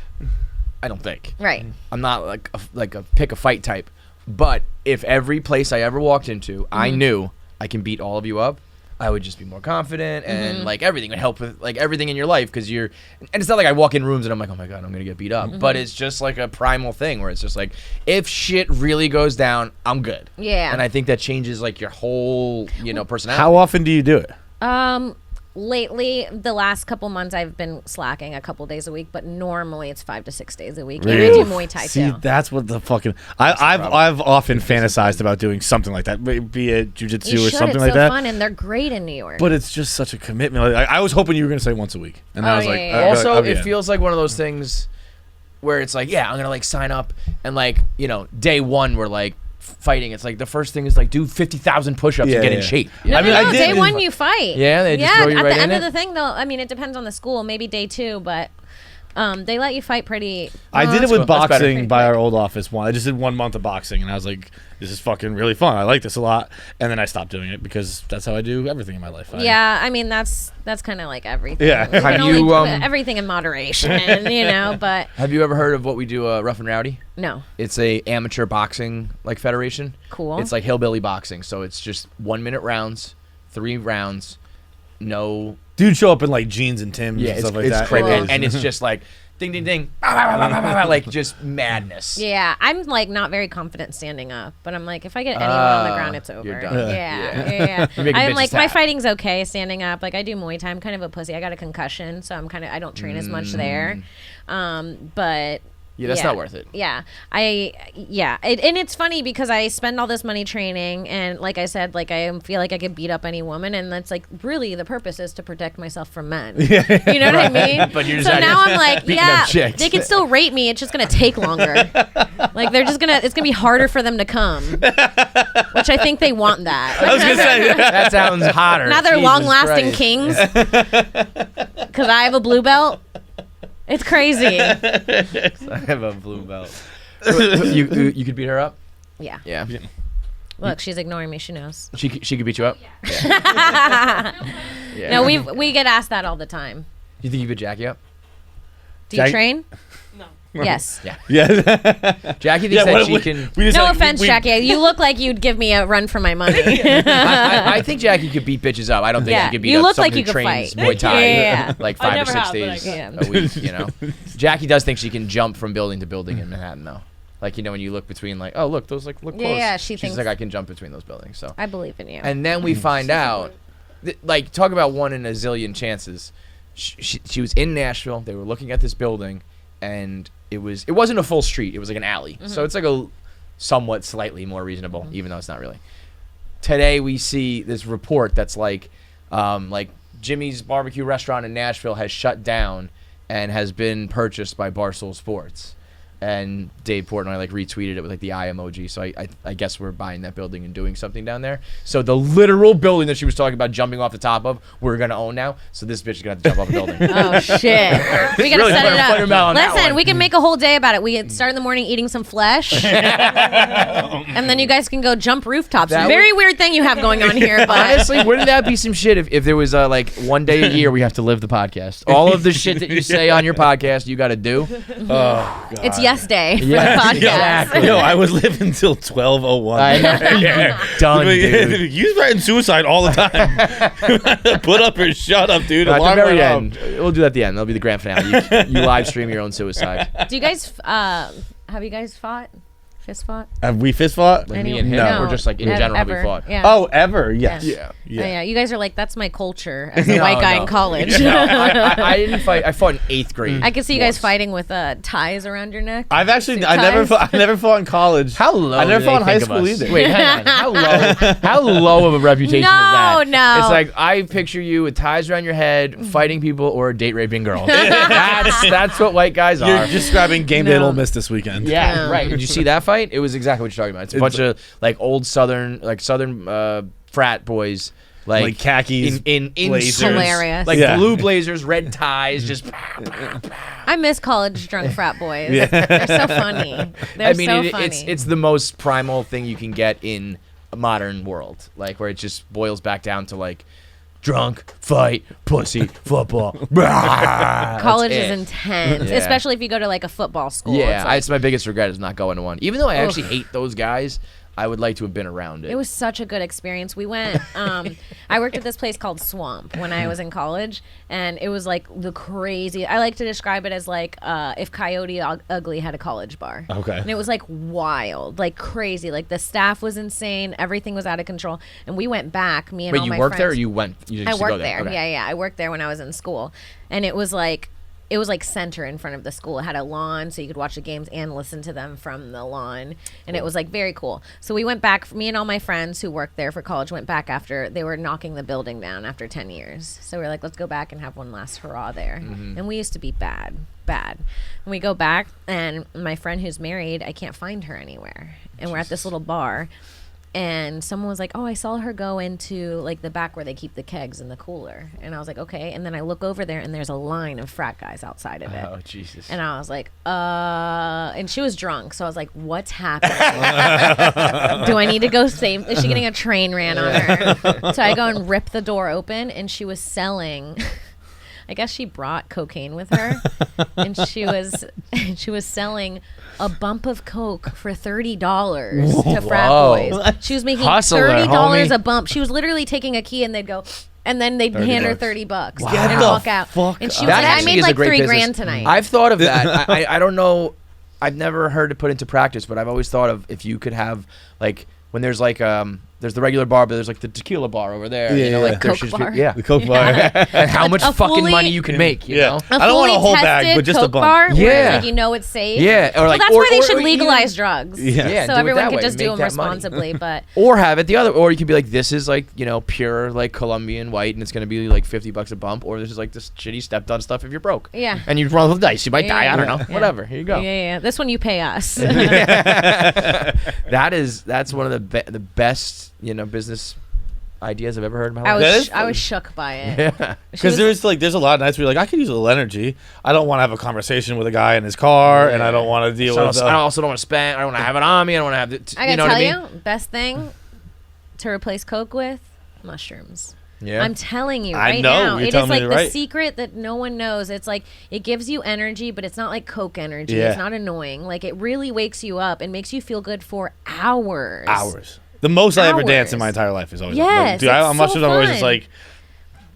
I don't think. Right. I'm not like a pick a fight type. But if every place I ever walked into, I knew I can beat all of you up, I would just be more confident and like everything would help with like everything in your life because you're. And it's not like I walk in rooms and I'm like, oh my god, I'm gonna get beat up. But it's just like a primal thing where it's just like, if shit really goes down, I'm good. Yeah. And I think that changes like your whole personality. How often do you do it? Lately, the last couple months, I've been slacking a couple days a week, but normally it's 5 to 6 days a week. Really? And I do Muay Thai See, too. that's what the fucking. I've often fantasized about doing something like that, be it jujitsu You or should. something It's like so that. fun, and they're great in New York. But it's just such a commitment. Like, I was hoping you were gonna say once a week, and I Oh, was yeah, like, yeah, yeah. Also, I'll be it in. feels like one of those things where it's like, yeah, I'm gonna like sign up and like, day one we're like fighting. It's like the first thing is like do 50,000 push-ups Yeah, and get in yeah. shape. No, I mean, no, I no, did day in- one you fight. Yeah, they just throw you at right the in end of it? the thing, though, I mean, it depends on the school. Maybe day 2, but they let you fight pretty. I did it that's with cool. That's better. boxing by our old office one. I just did 1 month of boxing, and I was like, this is fucking really fun. I like this a lot. And then I stopped doing it because that's how I do everything in my life. Yeah, I mean that's kind of like everything. Yeah. You can Have only you, do everything in moderation, But Have you ever heard of what we do, Rough and Rowdy? no, It's a amateur boxing like federation. Cool. It's like hillbilly boxing, so it's just 1 minute rounds, 3 rounds, no Dude show up in like jeans and Timbs and stuff like that. Crazy. And it's just like ding, ding, ding, like just madness. Yeah, I'm like not very confident standing up, but I'm like, if I get anyone on the ground, it's over. You're done. Yeah. You're making I'm bitches like, my tap. fighting's okay standing up. Like I do Muay Thai. I'm kind of a pussy. I got a concussion, so I don't train as much there. But Yeah, that's not worth it. Yeah, and it's funny because I spend all this money training, and like I said, like I feel like I could beat up any woman, and that's like really the purpose is to protect myself from men. You know what I mean? But you're just so out now here I'm like, beating yeah, up chicks. they can still rape me. It's just gonna take longer. Like it's gonna be harder for them to come, which I think they want that. I was gonna say That sounds hotter. Now they're Jesus long-lasting Christ. kings because I have a blue belt. It's crazy. I have a blue belt. you could beat her up? Yeah. Yeah. Look, she's ignoring me. She knows. She could beat you up? Yeah. No, we get asked that all the time. You think you could Jackie up? Do you Jack- train? No. Yes. Yeah. yeah. Jackie thinks that she can. We just No like- offense, we- Jackie. You look like you'd give me a run for my money. I think Jackie could beat bitches up. I don't think Yeah. she could beat You up look like someone you who could trains fight. Muay Thai Yeah. like I 5 or never 6 have, but I days can. a week, you know. Jackie does think she can jump from building to building in Manhattan though. Like, you know, when you look between like, oh, look, those like look close. Yeah, she She's thinks- like, I can jump between those buildings. So I believe in you. and then we find out like talk about 1 in a zillion chances. She was in Nashville. They were looking at this building, and it wasn't a full street. It was like an alley. So it's like a somewhat slightly more reasonable, even though it's not really. Today we see this report that's like Jimmy's barbecue restaurant in Nashville has shut down and has been purchased by Barstool Sports. And Dave Portnoy like retweeted it with like the eye emoji. So I guess we're buying that building and doing something down there. So the literal building that she was talking about jumping off the top of, we're gonna own now. So this bitch is gonna have to jump off a building. Oh shit! We gotta Really set put it her mouth up. on that Listen, one. we can make a whole day about it. We can start in the morning eating some flesh, and then you guys can go jump rooftops. That Very weird thing you have going on here, but Honestly, wouldn't that be some shit if there was like 1 day a year we have to live the podcast? All of the shit that you say on your podcast, you got to do. Oh, God. it's yes day for Yeah, the podcast. exactly. Yo, I would live until 12:01. I know. Done, dude. You threaten suicide all the time. Put up or shut up, dude. At the Alarm very went off. end, we'll do that at the end. That'll be the grand finale. You live stream your own suicide. Do you guys have you guys fought? Fist fought? Have we fist fought? Like me and him, No. or just like in general, have we Ever. fought? Yeah. Oh, ever? Yes. Yeah. Yeah. You guys are like, that's my culture as a No, white guy no. in college. No, I didn't fight. I fought in 8th grade. I can see you guys once. fighting with ties around your neck. I've actually, Suit I never, ties? I never fought in college. How low? I never do fought they in high think of school us? either. Wait, hang on. How low of a reputation is that? No. It's like I picture you with ties around your head, fighting people or date raping girls. that's what white guys You're are. describing game day at Ole Miss this weekend. Yeah, No. right. Did you see that fight? It was exactly what you're talking about. It's a bunch of like old southern frat boys. Like khakis, in blazers. suits, Hilarious. like Yeah. blue blazers, red ties, just. I miss college drunk frat boys. They're so funny. They're I mean, so funny. it's the most primal thing you can get in a modern world, like where it just boils back down to like drunk, fight, pussy, football. College That's is it. intense, Yeah. especially if you go to like a football school. Yeah, It's like- it's my biggest regret is not going to one. Even though I actually hate those guys, I would like to have been around it. It was such a good experience. We went. I worked at this place called Swamp when I was in college, and it was like the crazy. I like to describe it as like if Coyote Ugly had a college bar. Okay. And it was like wild, like crazy. Like the staff was insane. Everything was out of control. And we went back. Me and Wait, all you my worked friends. there, or you went? You just I used to go worked there. Okay. Yeah. I worked there when I was in school, and it was like center in front of the school. It had a lawn, so you could watch the games and listen to them from the lawn, and it was like very cool. So we went back. Me and all my friends who worked there for college went back after they were knocking the building down after 10 years. So we were like, let's go back and have one last hurrah there. And we used to be bad. And we go back, and my friend who's married, I can't find her anywhere. And we're at this little bar. And someone was like, oh, I saw her go into like the back where they keep the kegs in the cooler. And I was like, okay. And then I look over there and there's a line of frat guys outside of it. Oh Jesus! And I was like, and she was drunk. So I was like, what's happening? Do I need to go save? Is she getting a train ran on her? So I go and rip the door open, and she was selling. I guess she brought cocaine with her, and she was selling a bump of coke for $30 to frat Whoa. boys. She was making Hustler, $30 homie. a bump. She was literally taking a key, and they'd go, And then they'd hand her $30 Wow. and walk out. Fuck And she up. was like, I actually made is a like great $3,000 business. tonight. I've thought of that. I don't know. I've never heard it put into practice, but I've always thought of if you could have like when there's like there's the regular bar, but there's like the tequila bar over there. Yeah, you know, yeah. like there Coke should bar. be, yeah. The Coke bar. And how much A fucking fully- money you can make, you know? A I don't want a fully whole bag, tested but just a Coke bump. bar where Yeah. like, you know it's safe. Yeah, or Well, like that's or, where they or should even- legalize drugs. Yeah. Yeah, So do it everyone that could way, just do make them that money. responsibly. But Or have it the other, or you could be like, this is like, you know, pure like Colombian white, and it's gonna be like $50 a bump, or this is like this shitty stepped on stuff if you're broke. yeah. And you roll the dice, you might Yeah, die. I don't yeah. know. Yeah. Whatever. Here you go. Yeah. This one you pay us. That's one of the best, you know, business ideas I've ever heard in my I life. That was is I was shook by it. Yeah. Because there's a lot of nights where you're like, I could use a little energy. I don't want to have a conversation with a guy in his car, and I don't want to deal So with. I also don't want to spend. I don't want to have it on me. I don't want to have it. I gotta you know tell what I mean? you, best thing to replace Coke with mushrooms. Yeah. I'm telling you I right know, now, you're it is telling me like you're the right. secret that no one knows. It's like it gives you energy, but it's not like Coke energy. Yeah. It's not annoying. Like it really wakes you up and makes you feel good for hours. Hours. The most I ever danced in Hours. my entire life is always. Yes, dude, it's I'm so mushrooms. I'm always just fun. like.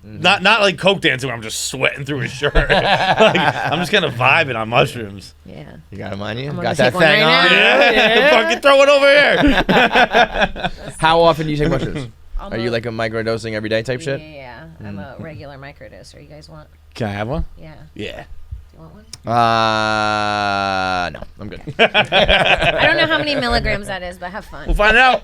Not like Coke dancing where I'm just sweating through his shirt. Like, I'm just kind of vibing on mushrooms. Yeah. You got them on you? I'm Got gonna that take one thing right on? now. Yeah, fucking throw it over here. How often do you take mushrooms? Are you Almost- like a microdosing every day type shit? Yeah. I'm a regular microdoser. You guys want? Can I have one? Yeah. Yeah. Do you want one? No, I'm good. I don't know how many milligrams that is, but have fun. We'll find out.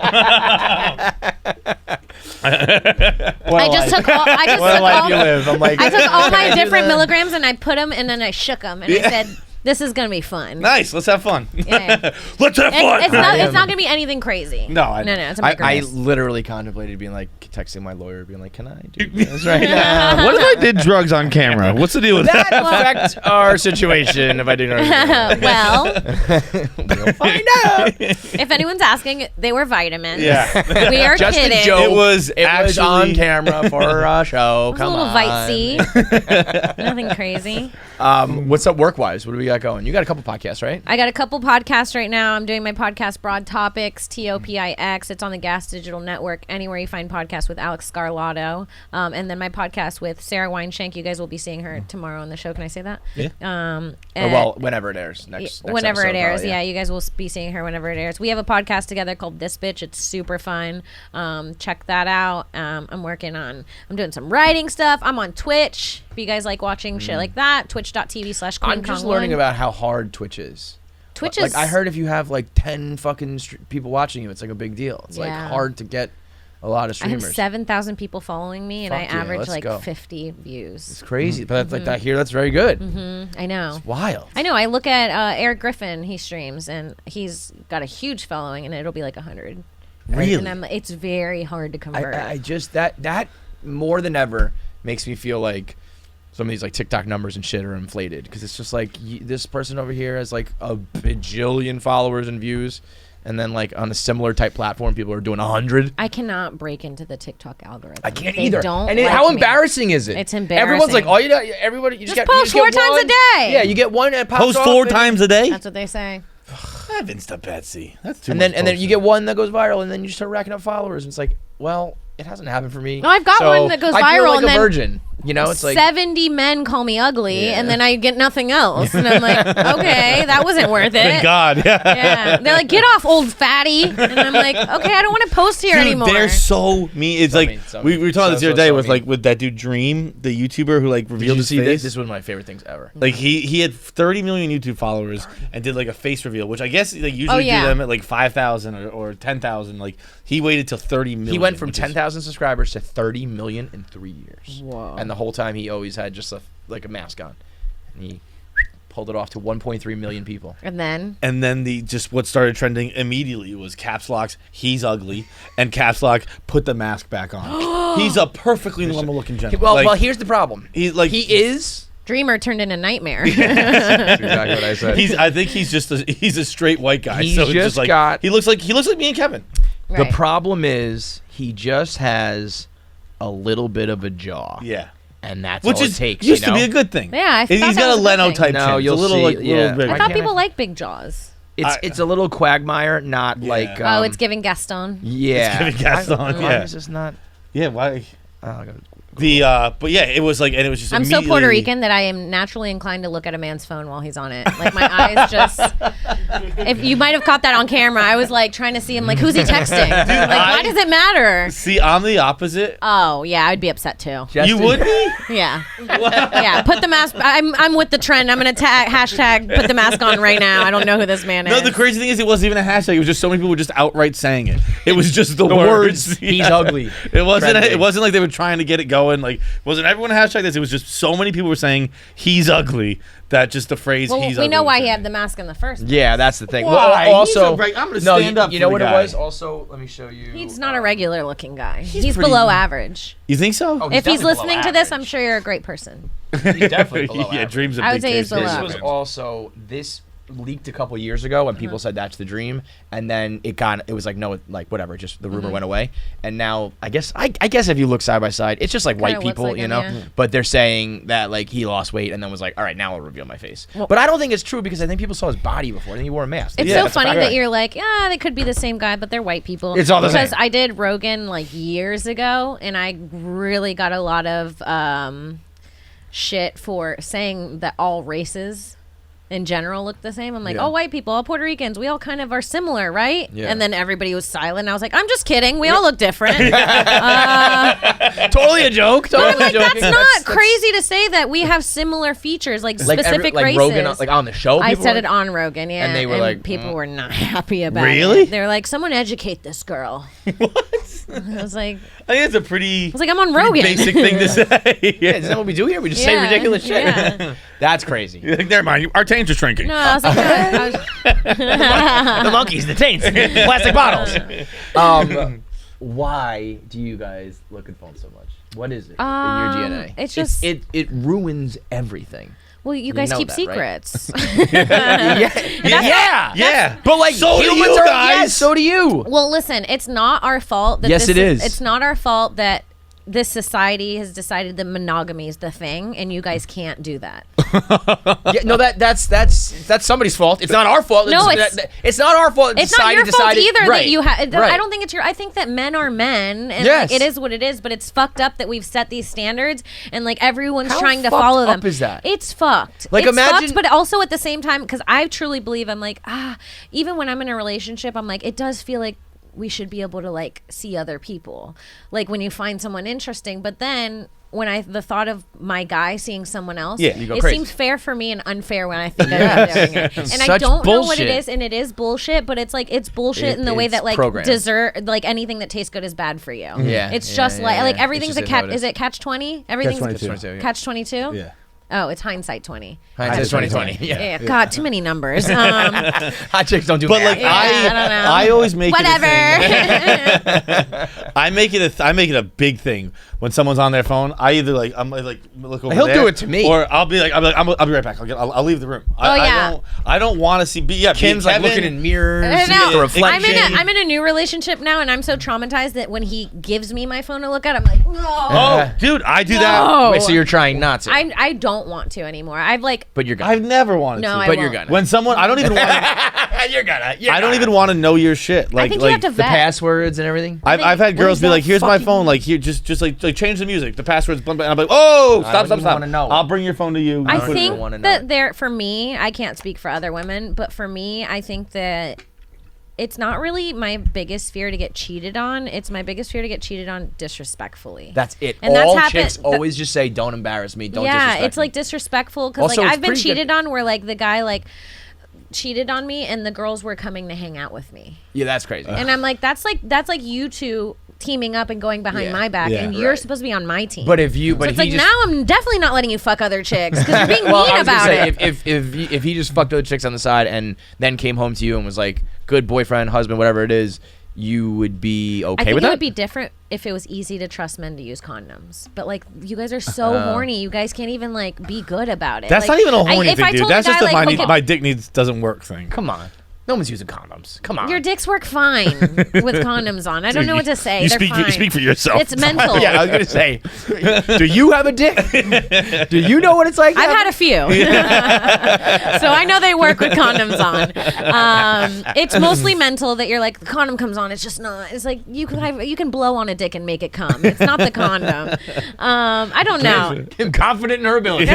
I just took all. I just What a took life all. you live. I'm like, I took all my Can I do different that? milligrams and I put them and then I shook them and I said, "This is gonna be fun." Nice. Let's have fun. Yeah. Let's have fun. It's not. I It's am- not gonna be anything crazy. No, I know. no. It's a I microdose. literally contemplated being like texting my lawyer, being like, "Can I do this right now?" What if I did drugs on camera? What's the deal with that that? affect our situation if I do not? Well, We'll find out. if anyone's asking, they were vitamins. Yeah. We are Just kidding. a joke. It was It was on actually- camera for a show. It was Come a little on. vitesy. Nothing crazy. What's up work-wise? What do we got going? You got a couple podcasts, right? I got a couple podcasts right now. I'm doing my podcast, Broad Topics, TOPIX. It's on the Gas Digital Network, anywhere you find podcasts with Alex Scarlato. And then my podcast with Sarah Weinshank. You guys will be seeing her tomorrow on the show. Can I say that? Yeah. Or, well, whenever it airs. Next whenever episode, it airs. probably, Yeah, you guys will be seeing her whenever it airs. We have a podcast together called This Bitch. It's super fun. Check that out. I'm doing some writing stuff. I'm on Twitch. If you guys like watching shit like that, twitch.tv/Queen I'm just learning about how hard Twitch is. Twitch Like is. I heard if you have like 10 fucking people watching you, it's like a big deal. It's like Yeah. hard to get a lot of I have streamers. 7,000 people following me, and Fuck I yeah, average let's like go. 50 views. It's crazy, but that's like that here. That's very good. I know. It's wild. I know. I look at Eric Griffin. He streams, and he's got a huge following, and it'll be like 100. Really? And it's very hard to convert. I just that more than ever makes me feel like some of these like TikTok numbers and shit are inflated because it's just like this person over here has like a bajillion followers and views, and then like on a similar type platform, people are doing 100. I cannot break into the TikTok algorithm. I can't They either. Don't And like how me. embarrassing is it? It's Everyone's like, embarrassing. oh, everybody, you just Just get, you post just get 4 times a one. day. Yeah, you get one and it pops Post off 4 and- times a day? That's what they say. I have Insta Betsy. That's too And much then you posting. get one that goes viral, and then you start racking up followers. And it's like, well, it hasn't happened for me. No, I've got So one that goes I feel viral like and a then virgin. You know, it's like 70 men call me ugly, Yeah. and then I get nothing else. And I'm like, okay, that wasn't worth it. Thank God. Yeah. Yeah. They're like, get off, old fatty. And I'm like, okay, I don't want to post here Dude, anymore. they're so mean. It's So like mean, so we mean. were talking So, this the other so, day so with mean. like with that dude Dream, the YouTuber who like Did revealed you his see face. this? This is one of my favorite things ever. Like he had 30 million YouTube followers and did like a face reveal, which I guess they usually yeah. do them at like 5,000 or 10,000. Like he waited till 30 million. He went from which is- 10,000 subscribers to 30 million in 3 years. Whoa. And the whole time he always had just a mask on. And he pulled it off to 1.3 million people. And then And then what started trending immediately was caps locks. He's ugly, and caps lock. Put the mask back on. He's a perfectly normal looking gentleman. Well, here's the problem. he's like He is. Dreamer turned into Nightmare. That's exactly what I said. I think he's just he's a straight white guy. He's so it's just just like got- he looks like me and Kevin. The Right. problem is he just has a little bit of a jaw. Yeah, And that's which all is it takes. used you know? to be a good thing. Yeah, I He's thought that got was a a good Leno thing. type No, chin. It's you'll a little see, like yeah. little bigger. I Why thought can't people I- like big jaws. It's a little Quagmire, not Yeah. like. It's giving Gaston. Yeah. It's giving Gaston, Why yeah. is this not? Yeah, why? Oh, I gotta But yeah, it was like, and it was just. I'm so Puerto Rican that I am naturally inclined to look at a man's phone while he's on it. Like my eyes just. If you might have caught that on camera, I was like trying to see him. Like, who's he texting? Like, why does it matter? See, I'm the opposite. Oh yeah, I'd be upset too. You would be? Yeah. Yeah. Put the mask. I'm with the trend. I'm gonna hashtag put the mask on right now. I don't know who this man is. No, the crazy thing is, it wasn't even a hashtag. It was just so many people were just outright saying it. It was just the words. He's ugly. It wasn't. It wasn't like they were trying to get it going. Like, wasn't everyone hashtag this? It was just so many people were saying he's ugly that just the phrase well, he's ugly. we know why he had the mask in the first place. Yeah, that's the thing. Why? Well, also, I'm gonna stand up. You know for what the it guy. was? Also, let me show you. He's not a regular looking guy. He's pretty- below average. You think so? Oh, If he's definitely listening below to this, I'm average. sure you're a great person. He's definitely below yeah, average. dreams. I would say he's below This average. was also leaked a couple years ago, and people said that's the dream, and then it was like no, like whatever, just the rumor went away, and now I guess if you look side by side, it's just like white Kinda looks people, like you him, know. yeah. But they're saying that like he lost weight, and then was like, all right, now I'll reveal my face. But I don't think it's true because I think people saw his body before, and he wore a mask. It's Yeah, so that's a funny fact. that you're like, yeah, they could be the same guy, but they're white people. It's all the because same. I did Rogan like years ago, and I really got a lot of shit for saying that all races in general look the same. I'm like, Yeah. all white people, all Puerto Ricans, we all kind of are similar, right? Yeah. And then everybody was silent. I was like, I'm just kidding. We all look different. totally a joke. Totally I'm like, joking. that's not crazy to say that we have similar features, like specific like races. Rogan, like on the show. I people said were- it on Rogan, yeah. And they were like, people were not happy about Really? it. They were like, someone educate this girl. I was like, I think it's a pretty. I'm on Rogan. Basic thing to say. Yeah, isn't that what we do here? We just say Yeah, ridiculous shit. yeah. That's crazy. You're like, never mind. Our taints are shrinking. No, I was like, The monkeys, the taints, plastic bottles. Why do you guys look at phones so much? What is it in your DNA? it's just- it ruins everything. well, you guys know keep that, right? secrets. Yeah. But like So do humans you are, guys. yeah, so do you. Well, listen, it's not our fault that Yes, this it is. It's not our fault that this society has decided that monogamy is the thing, and you guys can't do that. Yeah, no, that's somebody's fault. It's not our fault. No, it's not our fault. It's not Society your fault decided, either right, that you have. right. I don't think it's your. I think that men are men, and Yes. like, it is what it is. But it's fucked up that we've set these standards, and like everyone's How trying to fucked follow up them. is that? It's fucked. Like, it's imagine- fucked, but also at the same time, because I truly believe I'm like even when I'm in a relationship, I'm like it does feel like we should be able to like see other people, like when you find someone interesting, but then. When the thought of my guy seeing someone else, Yeah, you go it crazy. seems fair for me and unfair when I think I'm doing it. And I Such don't know what it bullshit. is, and it is bullshit, but it's like it's bullshit in the way It's that like programmed. dessert, like anything that tastes good is bad for you. Yeah, it's yeah, just yeah, like yeah. everything's It's a just how catch. it is. Is it catch 20? Everything's Catch-22. catch 22. Yeah. Oh, it's hindsight 20. Hindsight's 2020. Yeah. God, too many numbers. Hot chicks don't do But math. like I don't know. I always make it a Whatever. thing. I make it a big thing when someone's on their phone. I either like I'm like look over He'll there, do it to me. or I'll be like I'll be right back. I'll leave the room. Yeah. I don't want to see. Kim's like Kevin, looking in mirrors, I the know. reflection. I'm in a new relationship now, and I'm so traumatized that when he gives me my phone to look at, I'm like, no. Oh, dude, I do that. No. Wait, so you're trying not to? I don't want to anymore. I've like but you're gonna. I've never wanted No, to. I but you're won't. gonna. When someone, I don't even want. You're gonna. I don't even want to know your shit. Like, I think like you have to the vet. passwords and everything. I've had What girls is be that like, "Here's my fucking- phone. Like, here, just like change the music. The password's blah, blah." And I'm like, "Oh, I stop, don't stop, even wanna stop! know. I'll bring your phone to you." I don't even think wanna know that it. there, for me, I can't speak for other women, but for me, I think that it's not really my biggest fear to get cheated on. It's my biggest fear to get cheated on disrespectfully. That's it. And that's All happened- chicks always just say, "Don't embarrass me. Don't yeah, disrespect it's me." like disrespectful because Also, like it's I've been pretty good- cheated on where like the guy like cheated on me and the girls were coming to hang out with me, Yeah, that's crazy. and I'm like that's like you two teaming up and going behind Yeah. my back, Yeah. and you're Right. supposed to be on my team. But if you, so but it's he like just, now I'm definitely not letting you fuck other chicks because you're being well, I mean was gonna about say, it. if he just fucked other chicks on the side and then came home to you and was like, good boyfriend, husband, whatever it is, you would be I okay think with it that? would be different if it was easy to trust men to use condoms. But like, you guys are so horny, you guys can't even like be good about it. That's Like, not even a horny if I thing, dude. told a That's guy, just a like, okay, my dick needs doesn't work thing. Come on. No one's using condoms. Come on. Your dicks work fine with condoms on. I don't know what to say. You They're speak. fine. You speak for yourself. It's mental. Yeah, I was gonna say. Do you have a dick? Do you know what it's like? I've had a few, so I know they work with condoms on. It's mostly mental that you're like the condom comes on. It's just not. It's like you can blow on a dick and make it come. It's not the condom. I don't know, I'm confident in her ability.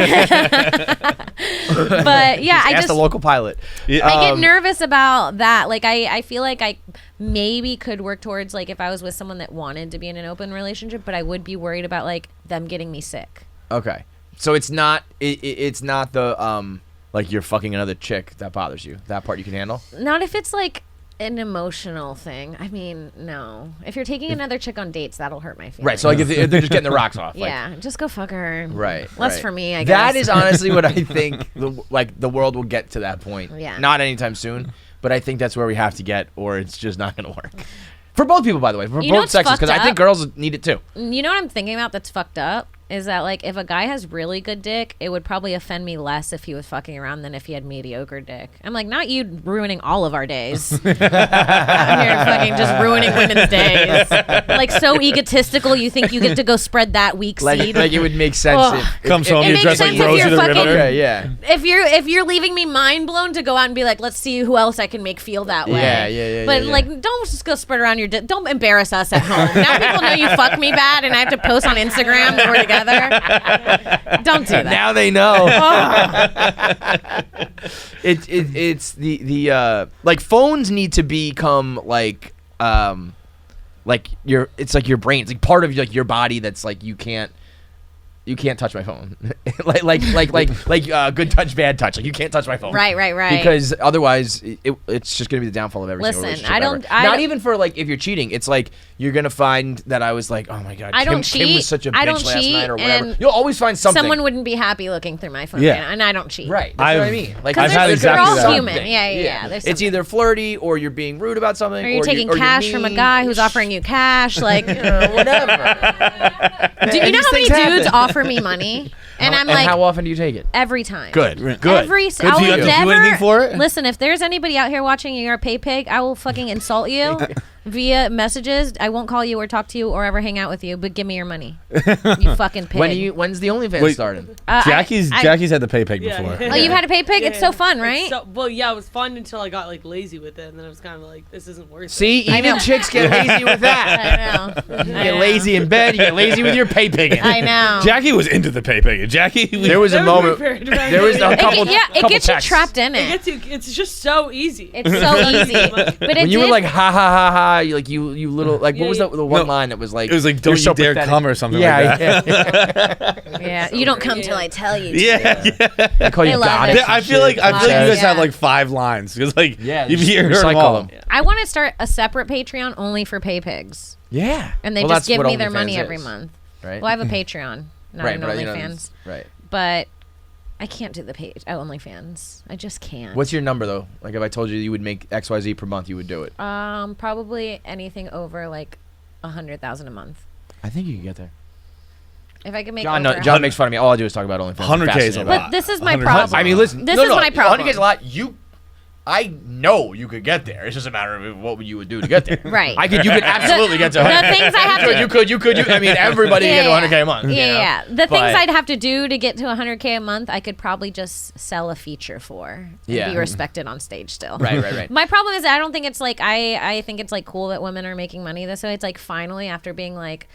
but yeah, I Ask the just local pilot. I get nervous about that. Like I feel like I maybe could work towards like if I was with someone that wanted to be in an open relationship, but I would be worried about like them getting me sick. Okay, so it's not it's not the like you're fucking another chick that bothers you. That part you can handle. Not if it's like an emotional thing. I mean, no. If you're taking another chick on dates, that'll hurt my feelings. Right. So like if they're just getting the rocks off. Like, Yeah, just go fuck her. Right. Less right. for me, I guess. That is honestly what I think. The world will get to that point. Yeah. Not anytime soon, but I think that's where we have to get, or it's just not going to work. For both people, by the way, for You know both what's sexes, because I fucked think up? girls need it too. You know what I'm thinking about that's fucked up? Is that like if a guy has really good dick, it would probably offend me less if he was fucking around than if he had mediocre dick. I'm like, not you ruining all of our days. Out here fucking just ruining women's days. Like so egotistical, you think you get to go spread that weak seed. Like it would make sense. Ugh. Comes home, it you makes dress like sense if Rosie you're the fucking- Riddler. Okay, yeah. if you're leaving me mind blown to go out and be like, let's see who else I can make feel that way. Yeah, But yeah. like, don't just go spread around your dick. Don't embarrass us at home. Now people know you fuck me bad, and I have to post on Instagram that we're together. Don't do that. Now they know. Oh. It's the like phones need to become like your it's like your brain. It's like part of like your body that's like you can't touch my phone. like good touch, bad touch. Like you can't touch my phone. Right. Because otherwise it's just gonna be the downfall of every single Listen, relationship ever. Not even for like if you're cheating. It's like you're gonna find that I was like, oh my god, I don't Kim cheat. was such a I bitch don't last cheat, night or whatever. and You'll always find something. Someone wouldn't be happy looking through my phone. Yeah. And I don't cheat. Right. That's what I I've- mean. Like Because I've had we're exactly all that. human. Yeah. There's It's something. either flirty or you're being rude about something, Or you're taking or cash from a mean. guy who's offering you cash. Like, whatever. do you know how many dudes offer me money? And I'm like, how often do you take it? every time. Good. Every Do you have to do never anything for it? Listen, if there's anybody out here watching and you're a pay pig, I will fucking insult you via messages. I won't call you or talk to you or ever hang out with you, but give me your money. You fucking pig. When's the OnlyFans Wait. starting? Jackie's had the pay peg Yeah. before. Oh, you've had a pay pig? It's so fun, right? Well, yeah, it was fun until I got like lazy with it, and then I was kind of like, this isn't worth See, it. even chicks get lazy with that. I know. You get lazy in bed. You get lazy with your pay pigging. I know. Jackie was into the pay peg. Jackie, There was a There moment. was a period where I There was did a it. couple. It couple gets you texts. trapped in It it. gets you. It's just so easy. It's so easy. But When it you were did- like ha ha ha ha, you little like what was Yeah, the one No, line that was like it was like, you're "Don't so you dare pathetic." come," or something yeah, like that. Yeah, yeah, you don't come till I tell you. Yeah, yeah. I call you I love goddess. it. and I feel like shit. you guys Yeah. have like 5 lines because like Yeah, you've just heard them recycle all. them. I want to start a separate Patreon only for pay pigs, Yeah, and they Well, just that's give what me their OnlyFans money is, every month. right? Well, I have a Patreon, not right, an but OnlyFans. right. But I can't do the page OnlyFans. I just can't. What's your number though? Like if I told you you would make XYZ per month, you would do it. Probably anything over like 100,000 a month. I think you could get there. If I could make John, over John makes fun of me. All I do is talk about OnlyFans. 100K is a Fascinated. lot. But this is my 100 problem. I mean, listen. This no, is no, my problem. 100K is a lot. I know you could get there. It's just a matter of what you would do to get there. Right. You could absolutely get to 100K. The things I have to You could. I mean, everybody can get to 100K a month. Yeah, you know? yeah. The But- things I'd have to do to get to 100K a month, I could probably just sell a feature for and Yeah. be respected on stage still. Right. My problem is I don't think it's like I think it's like cool that women are making money this way. It's like finally after being like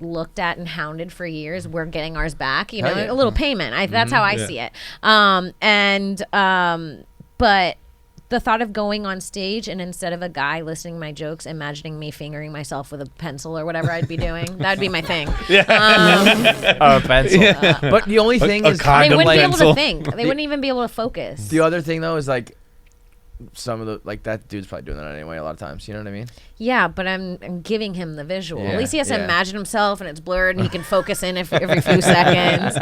looked at and hounded for years, we're getting ours back. You know, Hell yeah. a little payment. That's how I see it. But the thought of going on stage and instead of a guy listening to my jokes, imagining me fingering myself with a pencil or whatever I'd be doing, that'd be my thing. Oh, a pencil. But the only thing A is, They condom wouldn't be able pencil. to think. They wouldn't even be able to focus. the other thing though is like some of the like that dude's probably doing that anyway a lot of times. You know what I mean? Yeah, but I'm giving him the visual. Yeah, At least he has to yeah. imagine himself and it's blurred and he can focus in every few seconds.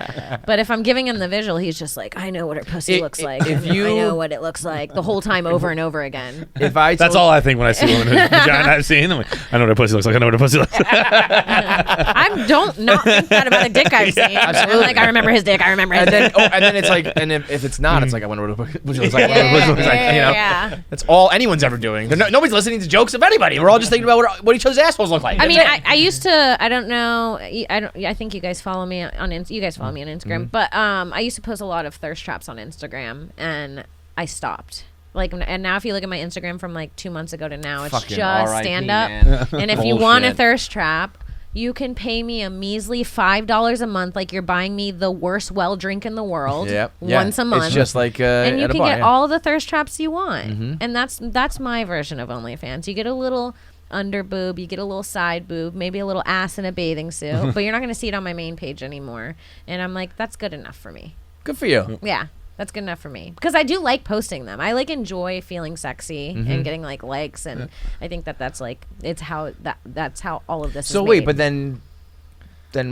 But if I'm giving him the visual, he's just like, I know what her pussy looks like. if and you- I know what it looks like the whole time over and over again. If I That's told- all I think when I see a woman whose vagina I've seen. I'm like, I know what her pussy looks like. I know what her pussy looks like. I don't not think that about a dick I've seen. I'm like, I remember his dick. I remember his And dick. then it's like, and if it's not, it's like I wonder what it looks like. Yeah, What it looks like, you know? Yeah. That's all anyone's ever doing. Nobody's listening to jokes of anybody. We're all just thinking about what each other's assholes look like. I mean, I used to. I don't know. I think you guys follow me on. You guys follow me on Instagram, but I used to post a lot of thirst traps on Instagram, and I stopped. Like, and now if you look at my Instagram from like 2 months ago to now, it's Fucking just RIP, stand up. man. And if you want a Bullshit. thirst trap, you can pay me a measly $5 a month, like you're buying me the worst well drink in the world Yep. Yeah. once a month. It's just like and you at a can bar, get yeah. all the thirst traps you want. Mhm. And that's my version of OnlyFans. You get a little under boob, you get a little side boob, maybe a little ass in a bathing suit, but you're not going to see it on my main page anymore. And I'm like, that's good enough for me. Good for you. Yeah. That's good enough for me because I do like posting them. I like enjoy feeling sexy and getting like likes, and I think that's like that's how all of this. So is wait, made. but then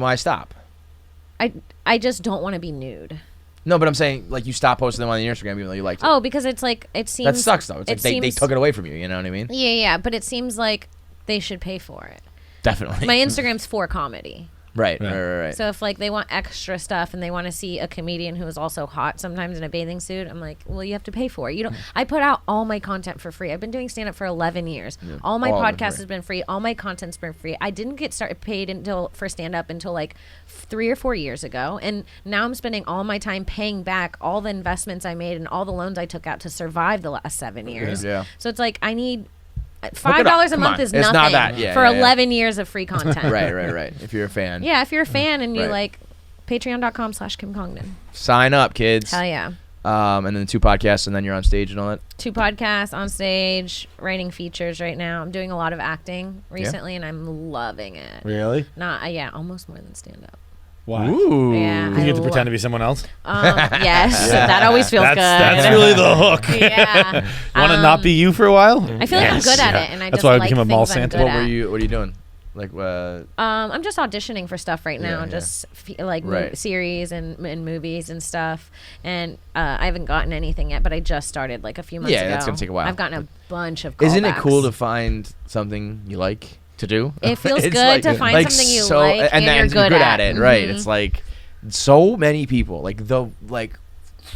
why stop? I just don't want to be nude. No, but I'm saying like you stop posting them on your Instagram even though you liked it. Oh, because it's like it seems That sucks though. It's like they seems- took it away from you. You know what I mean? Yeah, but it seems like they should pay for it. Definitely. My Instagram's for comedy. right. Yeah. Right. So if like they want extra stuff and they want to see a comedian who is also hot sometimes in a bathing suit, I'm like, well, you have to pay for it. You don't. I put out all my content for free. I've been doing stand up for 11 years. All my All of it podcast free. has been free. All my content's been free. I didn't get started paid for stand up until like 3 or 4 years ago, and now I'm spending all my time paying back all the investments I made and all the loans I took out to survive the last 7 years. Yeah. So it's like I need. Hook it $5 up. a Come month on. is It's nothing not that. Yeah, for yeah, yeah. 11 years of free content. right. If you're a fan. Yeah, if you're a fan and you Right. like patreon.com/Kim Congdon. Sign up, kids. Hell yeah. And then 2 podcasts, and then you're on stage and all that. 2 podcasts on stage, writing features right now. I'm doing a lot of acting recently, and I'm loving it. Really? Yeah, almost more than stand up. Why? Ooh. Yeah, You get to pretend to be someone else. Yes, that always feels good. That's really the hook. Yeah. Want to not be you for a while? I feel like I'm Yes. good at Yeah. it, and I That's just why I like became a mall things I'm Santa. good What at. are you doing? Like I'm just auditioning for stuff right now, Yeah. just like Right. series and movies and stuff. And I haven't gotten anything yet, but I just started like a few months ago. Yeah, that's gonna take a while. I've gotten a bunch of callbacks. Isn't it cool to find something you like to do? It feels It's good to find something you like and then you're good at. it, right? Mhm. It's like so many people, like the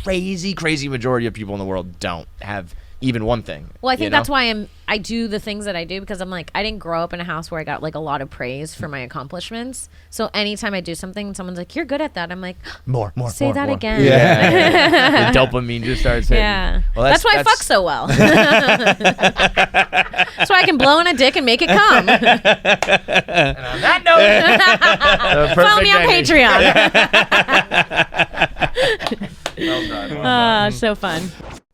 crazy majority of people in the world don't have even one thing. Well, I think you know? that's why I do the things that I do, because I'm like, I didn't grow up in a house where I got like a lot of praise for my accomplishments. So anytime I do something and someone's like, you're good at that, I'm like, more. say that more. again. Yeah. The dopamine just starts hitting. Yeah. Well, that's why I fuck so well. That's why I can blow in a dick and make it come. And on that note, Follow me on Patreon. Well done. Ah, so fun.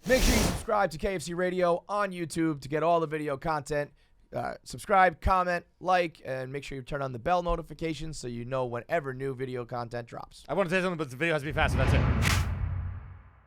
Make sure you subscribe to KFC Radio on YouTube to get all the video content. Subscribe, comment, like, and make sure you turn on the bell notifications so you know whenever new video content drops. I want to say something, but the video has to be fast, so that's it.